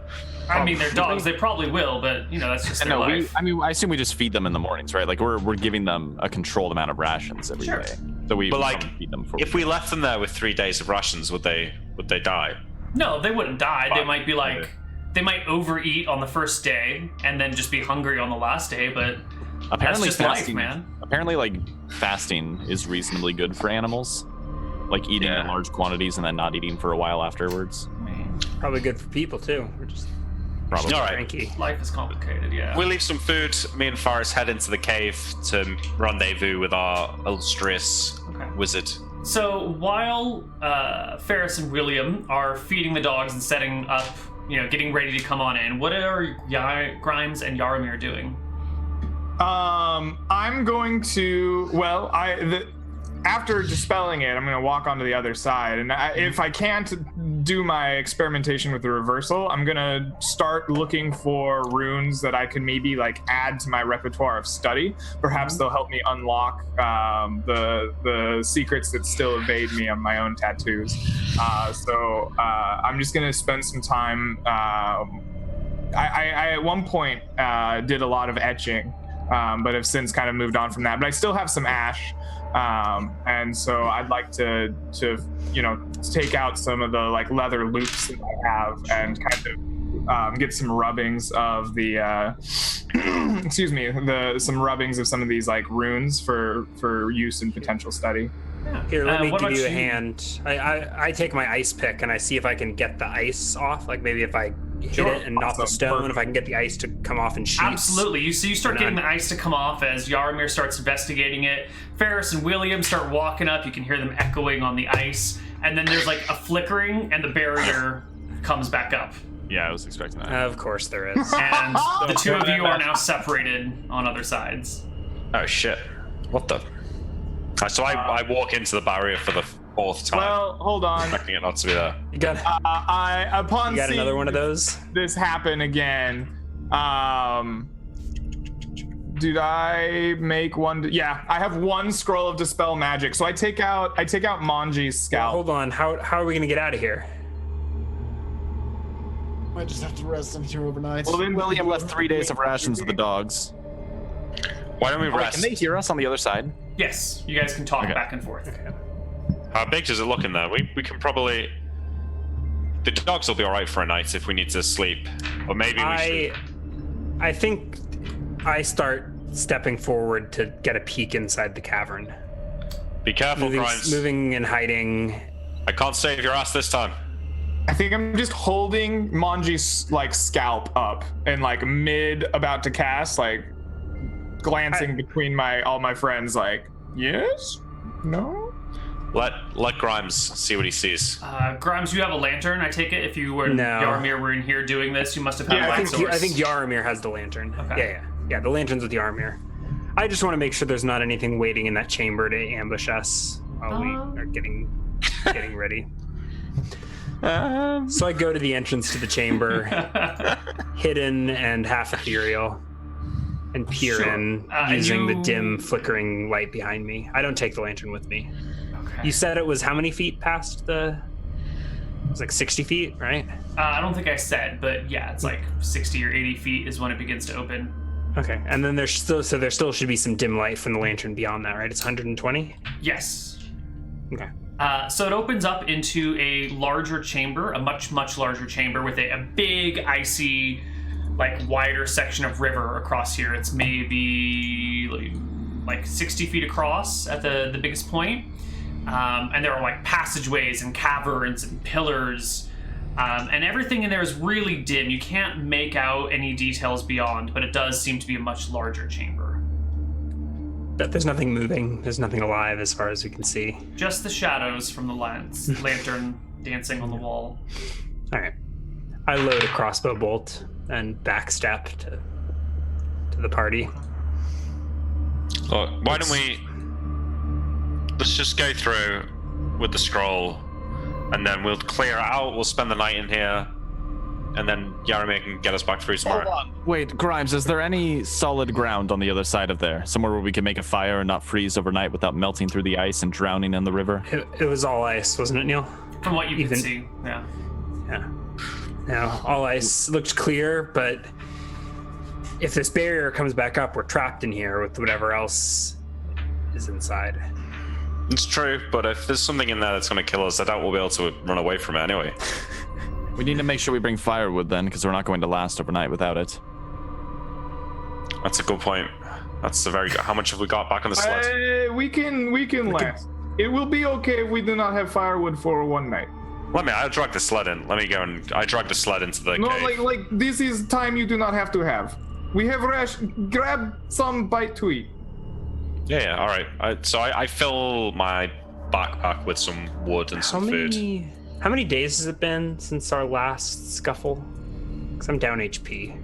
I mean, they're dogs. They probably will, but that's just their No, life. I assume we just feed them in the mornings, right? Like we're giving them a controlled amount of rations every day. So we feed them for. If we left them there with 3 days of rations, would they die? No, they wouldn't die. They might be like, they might overeat on the first day and then just be hungry on the last day. But apparently that's just fasting, life, man. Apparently, like fasting is reasonably good for animals, like eating in large quantities and then not eating for a while afterwards. Probably good for people too. We're just Probably. All right. cranky. Life is complicated, yeah. We'll leave some food. Me and Forrest head into the cave to rendezvous with our illustrious wizard. So while Ferris and William are feeding the dogs and setting up, getting ready to come on in, what are Grimes and Yaramir doing? I'm going to, after dispelling it, I'm going to walk onto the other side. And if I can't do my experimentation with the reversal, I'm going to start looking for runes that I can maybe add to my repertoire of study. Perhaps they'll help me unlock the secrets that still evade me on my own tattoos. So I'm just going to spend some time. I at one point did a lot of etching, but have since kind of moved on from that. But I still have some ash. And so I'd like to take out some of the leather loops that I have and kind of get some rubbings of the some rubbings of some of these runes for use in potential study. Here, let me what give about you a you? hand. I take my ice pick and I see if I can get the ice off. Maybe if I hit it and not the Awesome. stone, Perfect. if I can get the ice to come off in sheets. Absolutely. You start Or getting not. the ice to come off as Yaramir starts investigating it. Ferris and William start walking up. You can hear them echoing on the ice. And then there's a flickering and the barrier comes back up. Yeah, I was expecting that. Of course there is. And the two of you are now separated on other sides. Oh shit! What the? So I walk into the barrier for the 4th time. Well, hold on. Expecting it not to be there. You got, Upon you got seeing another one of those? this happen again, did I make one? Yeah, I have one scroll of dispel magic. So I take out Manji's scalp. Hold on. How are we going to get out of here? Might just have to rest in here overnight. Well, then William left 3 days of rations with the dogs. Why don't we All right, rest? can they hear us on the other side? Yes, you guys can talk Okay. back and forth. How big does it look in there? We can probably. The dogs will be all right for a night if we need to sleep, or maybe we should. I think I start stepping forward to get a peek inside the cavern. Be careful, Grimes. Moving and hiding. I can't save your ass this time. I think I'm just holding Manji's scalp up and mid about to cast, glancing between all my friends, yes, no. Let Grimes see what he sees. Grimes, you have a lantern, I take it? If you were No. Yaramir were in here doing this, you must have had a I light source. think Yaramir has the lantern. Okay. Yeah. The lantern's with Yaramir. I just want to make sure there's not anything waiting in that chamber to ambush us while we are getting ready. So I go to the entrance to the chamber, hidden and half ethereal, and peer Sure. in And using the you- dim, flickering light behind me. I don't take the lantern with me. Okay. You said it was how many feet past the... It was 60 feet, right? I don't think I said, but yeah, it's 60 or 80 feet is when it begins to open. Okay, and then there still should be some dim light from the lantern beyond that, right? It's 120? Yes. Okay. So it opens up into a larger chamber, a much, much larger chamber with a big, icy, wider section of river across here. It's maybe 60 feet across at the biggest point. And there are passageways and caverns and pillars. And everything in there is really dim. You can't make out any details beyond, but it does seem to be a much larger chamber. But there's nothing moving. There's nothing alive as far as we can see. Just the shadows from the lantern dancing on the wall. All right. I load a crossbow bolt and backstep to the party. Look, why don't we? Let's just go through with the scroll, and then we'll clear it out. We'll spend the night in here, and then Yaramir can get us back through tomorrow. Wait, Grimes, is there any solid ground on the other side of there? Somewhere where we can make a fire and not freeze overnight without melting through the ice and drowning in the river? It was all ice, wasn't it, Neal? From what you can Even- see, yeah. Yeah. Now, all ice looked clear, but if this barrier comes back up, we're trapped in here with whatever else is inside. It's true, but if there's something in there that's going to kill us, I doubt we'll be able to run away from it anyway. We need to make sure we bring firewood then, because we're not going to last overnight without it. That's a good point. That's a very good. How much have we got back on the sled? We can last. It will be okay if we do not have firewood for one night. I'll drag the sled in. Let me go and I drag the sled into the cave. like this is time you do not have to have. We have grab some bite to eat. Yeah, all right. So I fill my backpack with some wood and some food. How many days has it been since our last scuffle? Because I'm down HP.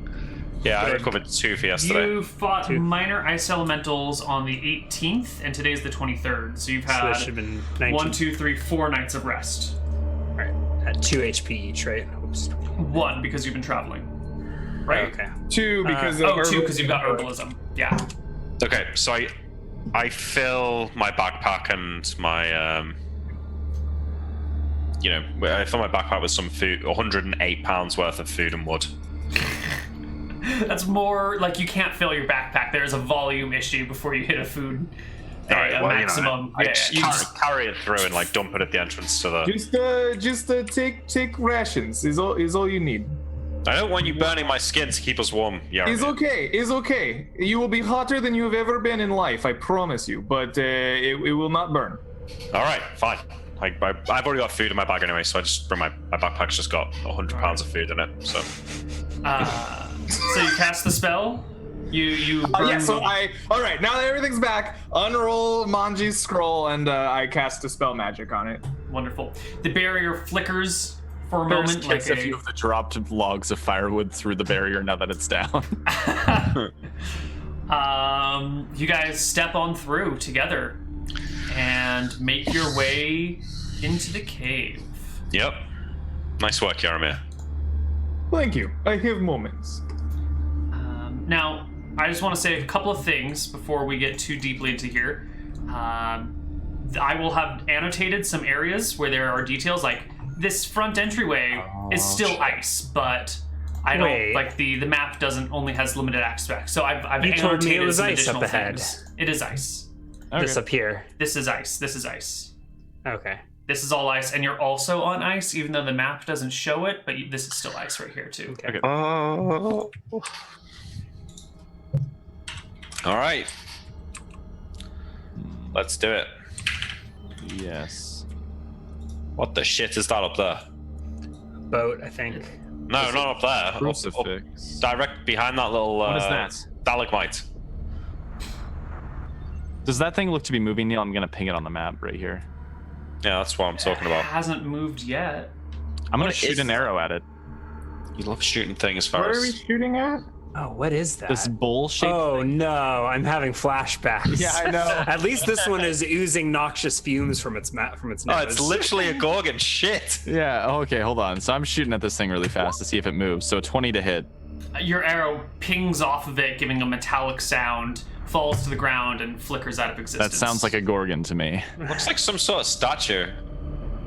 Yeah, I recovered 2 for yesterday. You fought minor ice elementals on the 18th, and today's the 23rd. So you've had that should have been 19. 4 nights of rest. Right, at 2 HP each, right? Oops. 1 because you've been traveling, right? Okay. 2 because 2 because you've got herbalism. Yeah. Okay, so I fill my backpack and my I fill my backpack with some food, 108 pounds worth of food and wood. That's more like you can't fill your backpack. There's a volume issue before you hit a food maximum. I just carry it through and like dump it at the entrance to the. Just take rations is all you need. I don't want you burning my skin to keep us warm. Yeah. It's okay. You will be hotter than you have ever been in life, I promise you. But it will not burn. All right, fine. I've already got food in my bag anyway, so I just bring my backpack's just got 100 pounds of food in it. So. So you cast the spell. You. All right. Now that everything's back, unroll Manji's scroll, and I cast a spell magic on it. Wonderful. The barrier flickers for a moment, like a few of the dropped logs of firewood through the barrier now that it's down. You guys step on through together and make your way into the cave. Yep. Nice work, Yaramir. Thank you. I have moments. Now, I just want to say a couple of things before we get too deeply into here. I will have annotated some areas where there are details, like this front entryway is still ice, but I don't like the map only has limited aspects. So I've annotated told me it was some ice additional up ahead. things. It is ice. Okay. This up here. This is ice. This is ice. Okay. This is all ice, and you're also on ice, even though the map doesn't show it. But this is still ice right here too. Okay. All right. Let's do it. Yes. What the shit is that up there? Boat, I think. No, not up there. Crucifix. Direct behind that little. What is that? Stalagmite. Does that thing look to be moving, Neal? I'm gonna ping it on the map right here. Yeah, that's what I'm talking It about. hasn't moved yet. I'm gonna shoot an arrow at it. You love shooting things, What Ferris. are we shooting at? Oh, what is that? This bullshit. Oh no, I'm having flashbacks. Yeah, I know. At least this one is oozing noxious fumes from its nose. Oh, it's literally a Gorgon. Shit. Yeah. Okay. Hold on. So I'm shooting at this thing really fast to see if it moves. So 20 to hit. Your arrow pings off of it, giving a metallic sound, falls to the ground, and flickers out of existence. That sounds like a Gorgon to me. Looks like some sort of statue.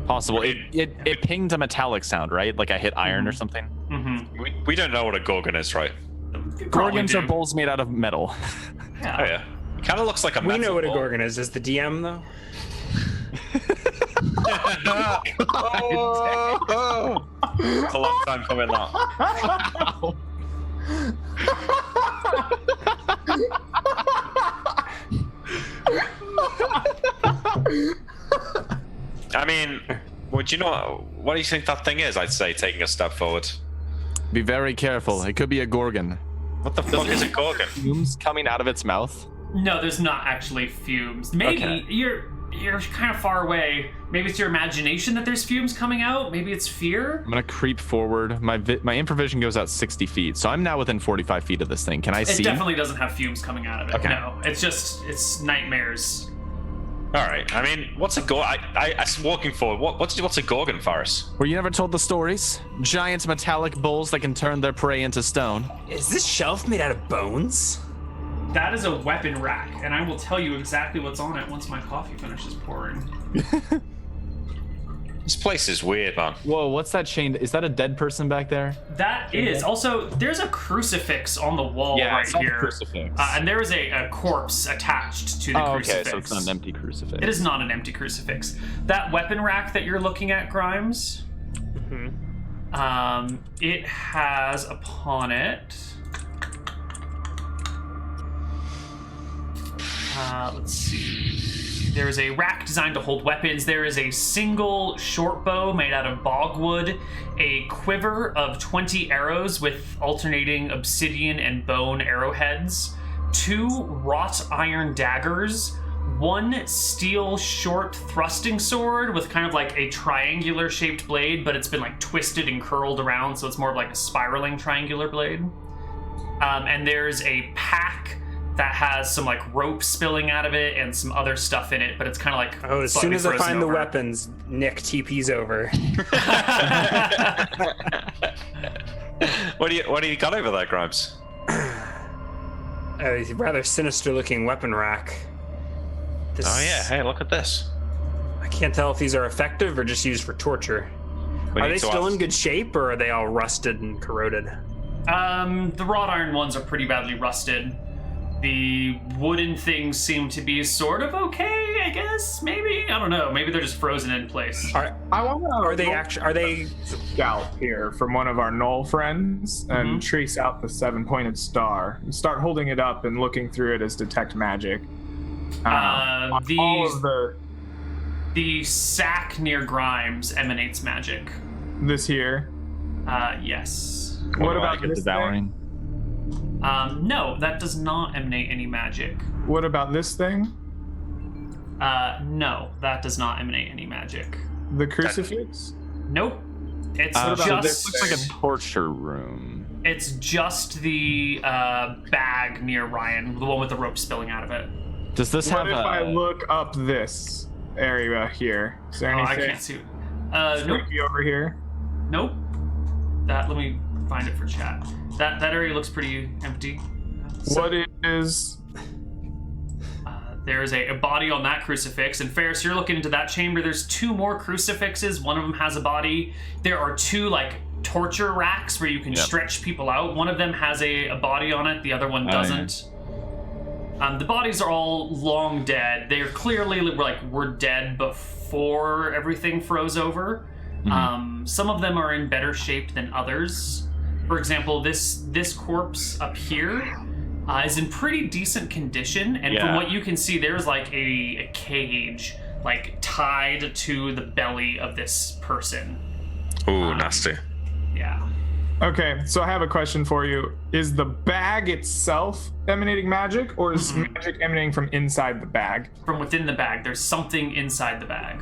Possible. It pinged a metallic sound, right? Like I hit iron or something. Mm-hmm. We don't know what a Gorgon is, right? Gorgons are bowls made out of metal. Yeah. Oh yeah. It kind of looks like a. We know what a metal Gorgon is. Is the DM though? It's a long time coming now. I mean, what do you think that thing is? I'd say taking a step forward. Be very careful. It could be a Gorgon. What the fuck is a Gorgon? Fumes coming out of its mouth. No, there's not actually fumes. Maybe Okay. you're kind of far away. Maybe it's your imagination that there's fumes coming out. Maybe it's fear. I'm gonna creep forward. My improvision goes out 60 feet, so I'm now within 45 feet of this thing. Can I see? It definitely doesn't have fumes coming out of it. Okay. No, it's nightmares. All right. I mean, what's a Gorgon? I'm walking forward. What's a Gorgon, Faris? Were you never told the stories? Giant metallic bulls that can turn their prey into stone. Is this shelf made out of bones? That is a weapon rack, and I will tell you exactly what's on it once my coffee finishes pouring. This place is weird, man. Whoa, what's that chain? Is that a dead person back there? That is. Also, there's a crucifix on the wall Yeah, I right saw the here. crucifix. And there is a corpse attached to the crucifix. Okay, so it's not an empty crucifix. It is not an empty crucifix. That weapon rack that you're looking at, Grimes, it has upon it... let's see. There is a rack designed to hold weapons. There is a single short bow made out of bogwood, a quiver of 20 arrows with alternating obsidian and bone arrowheads, 2 wrought iron daggers, 1 steel short thrusting sword with kind of like a triangular shaped blade, but it's been like twisted and curled around, so it's more of like a spiraling triangular blade. And there's a pack that has some like rope spilling out of it and some other stuff in it, but it's kind of like as soon as I find over. the weapons, Nick TP's over. What do you got over there, Grimes? A rather sinister-looking weapon rack. Oh yeah, hey, look at this. I can't tell if these are effective or just used for torture. We Are need they to still ask- in good shape, or are they all rusted and corroded? The wrought iron ones are pretty badly rusted. The wooden things seem to be sort of okay, I guess. Maybe, I don't know. Maybe they're just frozen in place. I want to. Are they actually? Are they? Scalp here from one of our Knoll friends and trace out the 7-pointed star. And start holding it up and looking through it as detect magic. On all of the sack near Grimes emanates magic. this here. Yes. What about this devouring? No, that does not emanate any magic. What about this thing? No, that does not emanate any magic. The crucifix? Nope. It's about just this Looks like a torture room. it's just the bag near Ryan, the one with the rope spilling out of it. Does this What have if a? I look up this area here? Is there Oh, I anything? can't see. Nope. Maybe over here. Nope. Let me find it for chat. That area looks pretty empty. What is? There's a body on that crucifix, and Ferris, you're looking into that chamber. There's 2 more crucifixes. One of them has a body. There are 2 like torture racks where you can stretch people out. One of them has a body on it. The other one doesn't. The bodies are all long dead. They're clearly were dead before everything froze over. Some of them are in better shape than others. For example, this corpse up here is in pretty decent condition, and from what you can see, there's like a cage like tied to the belly of this person. Ooh, nasty. Yeah. Okay, so I have a question for you. Is the bag itself emanating magic, or is magic emanating from inside the bag? From within the bag, there's something inside the bag.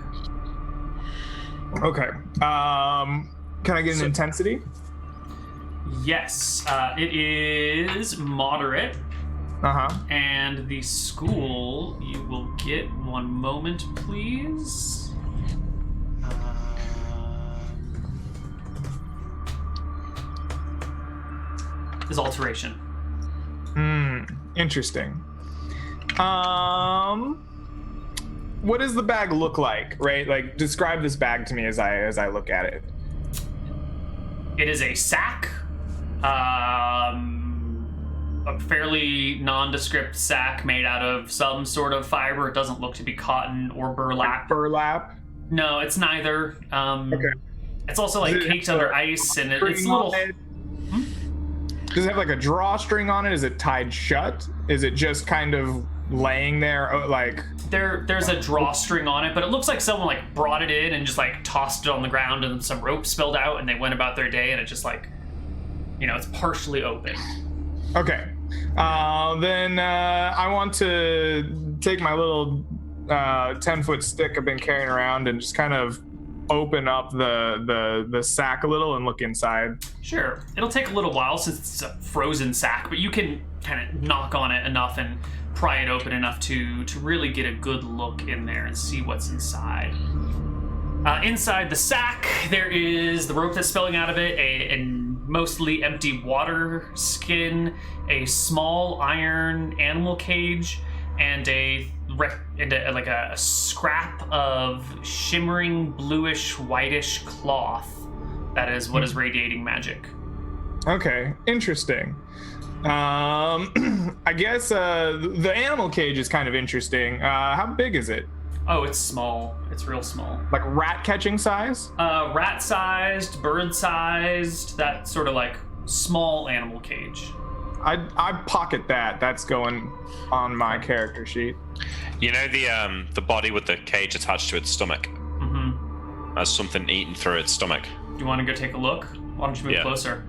Okay. Can I get an intensity? Yes, it is moderate. And the school, you will get one moment, please. Is alteration. Interesting. What does the bag look like? Right, like describe this bag to me as I look at it. It is a sack. A fairly nondescript sack made out of some sort of fiber. It doesn't look to be cotton or burlap. Burlap. No, it's neither. Okay. It's also like caked under ice, and it's a little. Does it have like a drawstring on it? Is it tied shut? Is it just kind of laying there, like? There's a drawstring on it, but it looks like someone like brought it in and just like tossed it on the ground, and some rope spilled out, and they went about their day, and it just like, it's partially open. Okay. Then I want to take my little 10-foot stick I've been carrying around and just kind of open up the sack a little and look inside. Sure. It'll take a little while since it's a frozen sack, but you can kind of knock on it enough and pry it open enough to really get a good look in there and see what's inside. Inside the sack, there is the rope that's spilling out of it, a mostly empty water skin, a small iron animal cage, and a scrap of shimmering bluish whitish cloth that is what is radiating magic. Okay, interesting. I guess the animal cage is kind of interesting. How big is it? Oh, it's small. It's real small. Like rat catching size? Rat-sized, bird-sized, that sort of like small animal cage. I pocket that. That's going on my character sheet. You know the body with the cage attached to its stomach? Mm-hmm. Has something eaten through its stomach. Do you want to go take a look? Why don't you move closer?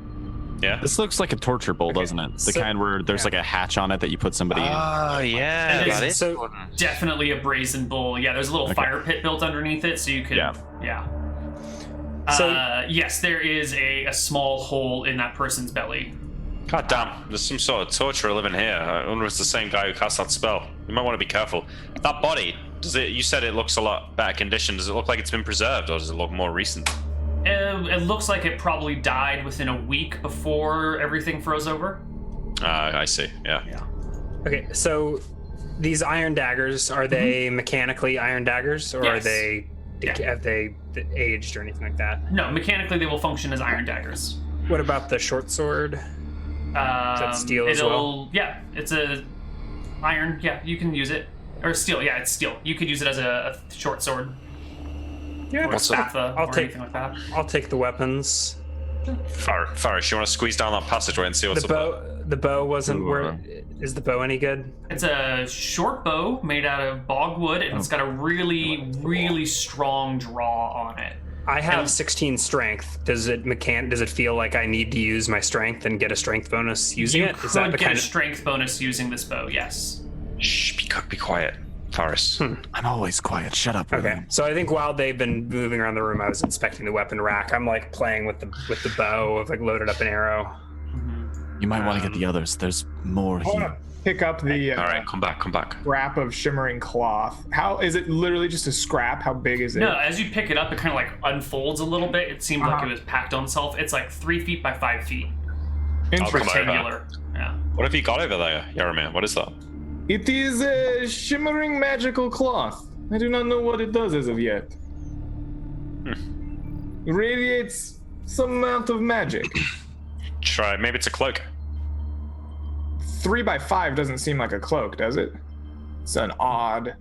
Yeah. This looks like a torture bowl, doesn't it? The kind where there's like a hatch on it that you put somebody in. Oh, yeah. That is So definitely a brazen bull. Yeah, there's a little fire pit built underneath it, so you could. Yeah. So- yes, there is a small hole in that person's belly. God damn, there's some sort of torturer living here. I wonder if it's the same guy who cast that spell. You might want to be careful. That body, you said it looks a lot better condition. Does it look like it's been preserved, or does it look more recent? It looks like it probably died within a week before everything froze over. I see, yeah. okay, so these iron daggers, are they mechanically iron daggers, or are Yes. they have they aged or anything like that? No, mechanically they will function as iron daggers. What about the short sword? that steel as well? Yeah, it's a iron. Yeah, you can use it. Or steel. Yeah, it's steel. You could use it as a short sword. Yeah, Or a spatha I'll or take anything like that. I'll take the weapons. Farish, you want to squeeze down that passageway and see what's The bow wasn't where. Is the bow any good? It's a short bow made out of bogwood, and it's got a really strong draw on it. I have 16 strength. Does it feel like I need to use my strength and get a strength bonus using You it? could get a strength bonus using this bow, yes. Shh, be quiet, Faris. I'm always quiet. Shut up. Okay, William. so I think while they've been moving around the room, I was inspecting the weapon rack. I'm like playing with the bow. I've like loaded up an arrow. You might want to get the others. There's more I want here. to pick up the All right, come back. scrap of shimmering cloth. How is it? Literally just a scrap? How big is it? No, as you pick it up, it kind of like unfolds a little bit. It seemed like it was packed on itself. It's like 3 feet by 5 feet. Interesting. come over. Rectangular. Yeah. What have you got over there, Yaramir? What is that? It is a shimmering magical cloth. I do not know what it does as of yet. It radiates some amount of magic. Try, maybe it's a cloak. 3 by 5 doesn't seem like a cloak, does it? It's an odd.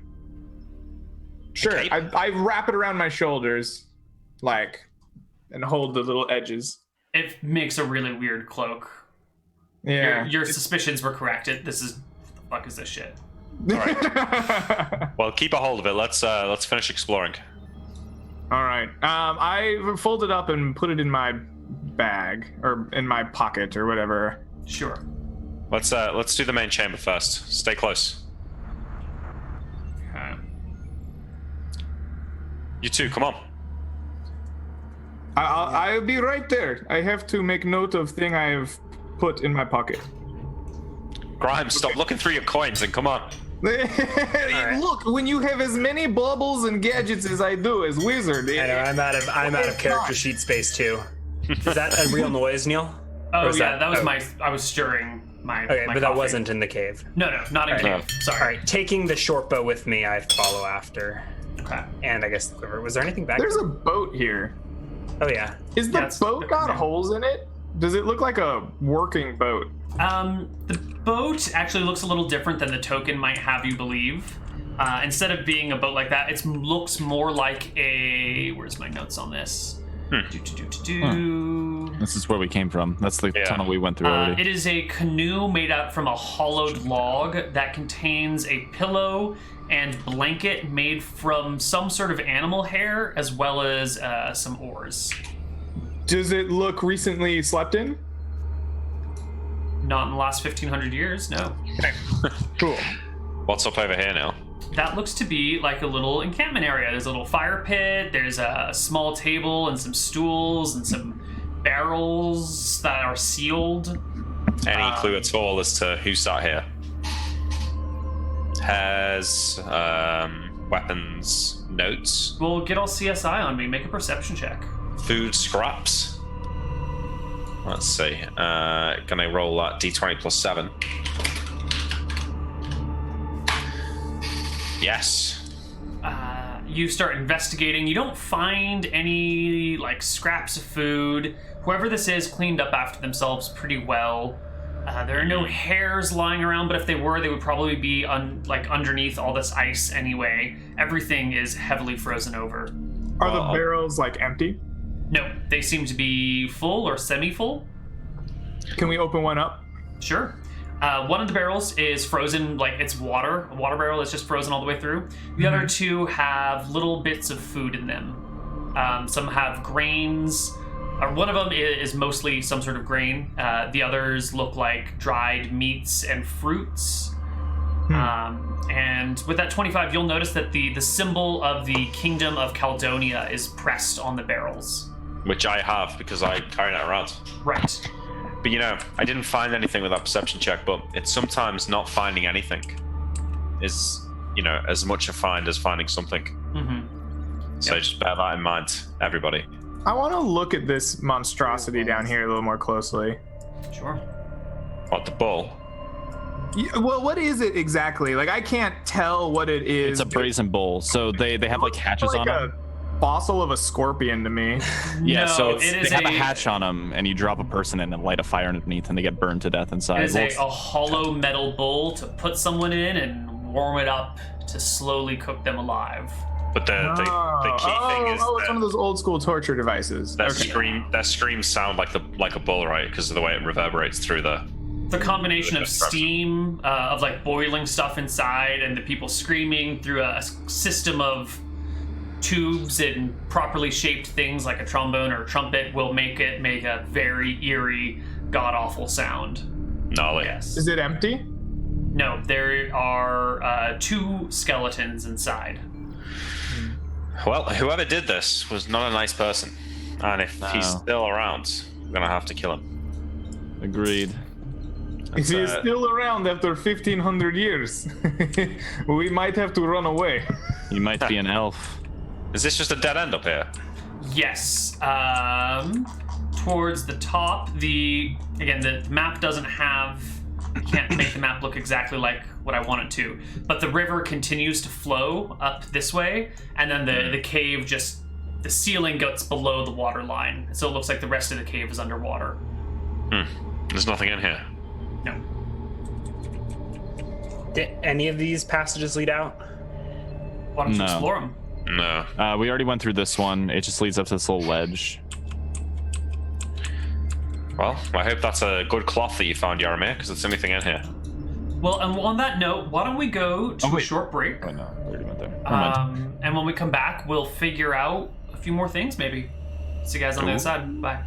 Sure, cape? I wrap it around my shoulders, like, and hold the little edges. It makes a really weird cloak. Yeah. Your suspicions were correct. This is what the fuck is this shit? Well, keep a hold of it. Let's finish exploring. All right. I fold it up and put it in my bag or in my pocket or whatever. Sure. Let's do the main chamber first. Stay close. Okay. You two, come on. I'll be right there. I have to make note of thing I have put in my pocket. Grimes, stop looking through your coins and come on. Look, when you have as many baubles and gadgets as I do as wizard, I know I'm out of character sheet space too. Is that a real noise, Neal? Oh Or is yeah, that was oh. I was stirring my. Okay, my but that coffee. wasn't in the cave. No, not in Alright. cave. Sorry. All right, taking the short bow with me, I follow after. Okay. And I guess the quiver. Was there anything back there's there? a boat here. Oh yeah. Is the Yes. boat got holes in it? Does it look like a working boat? The boat actually looks a little different than the token might have you believe. Instead of being a boat like that, it looks more like a. Where's my notes on this? This is where we came from. That's the tunnel we went through already. It is a canoe made out from a hollowed log that contains a pillow and blanket made from some sort of animal hair, as well as some oars. Does it look recently slept in? Not in the last 1,500 years, no. Cool. What's up over here now? That looks to be like a little encampment area. There's a little fire pit, there's a small table and some stools and some barrels that are sealed. Any clue at all as to who sat here? Has weapons, notes, Well, get all CSI on me. Make a perception check. food scraps? Let's see. Can I roll that d20 plus 7? Yes. You start investigating. You don't find any like scraps of food. Whoever this is cleaned up after themselves pretty well. There are no hairs lying around, but if they were, they would probably be underneath all this ice anyway. Everything is heavily frozen over. Are the barrels like empty? No, they seem to be full or semi-full. Can we open one up? Sure. One of the barrels is frozen, like it's water. A water barrel is just frozen all the way through. The other two have little bits of food in them. Some have grains. One of them is mostly some sort of grain. The others look like dried meats and fruits. And with that 25, you'll notice that the symbol of the Kingdom of Caledonia is pressed on the barrels. Which I have because I carry it around. Right. But I didn't find anything with that perception check, but it's sometimes not finding anything is, as much a find as finding something. Mm-hmm. So just bear that in mind, everybody. I want to look at this monstrosity down here a little more closely. Sure. What, the bull? Yeah, well, what is it exactly? Like, I can't tell what it is. It's a brazen bull. So they have like hatches on them. A fossil of a scorpion to me. Yeah, No, so it is they have a hatch on them, and you drop a person in and light a fire underneath, and they get burned to death inside. It is a hollow metal bowl to put someone in and warm it up to slowly cook them alive. But the key thing is it's one of those old school torture devices. Their screams sound like a bull, right? Because of the way it reverberates through the. The combination of steam, of like boiling stuff inside, and the people screaming through a system of tubes and properly shaped things like a trombone or a trumpet will make a very eerie, god-awful sound. Gnarly. Yes. Is it empty? No, there are 2 skeletons inside. Well, whoever did this was not a nice person. And if he's still around, we're going to have to kill him. Agreed. If he is still around after 1,500 years, we might have to run away. You might be an elf. Is this just a dead end up here? Yes. Towards the top, the map doesn't have... I can't make the map look exactly like what I want it to, but the river continues to flow up this way, and then the cave just... The ceiling gets below the water line, so it looks like the rest of the cave is underwater. There's nothing in here. No. Did any of these passages lead out? Why don't you No. explore them? No. We already went through this one. It just leads up to this little ledge. Well, I hope that's a good cloth that you found, Yaramir, because it's the only thing in here. Well, and on that note, why don't we go to a short break? Oh no, we already went there. Never mind. And when we come back, we'll figure out a few more things, maybe. See you guys on the other side. Bye.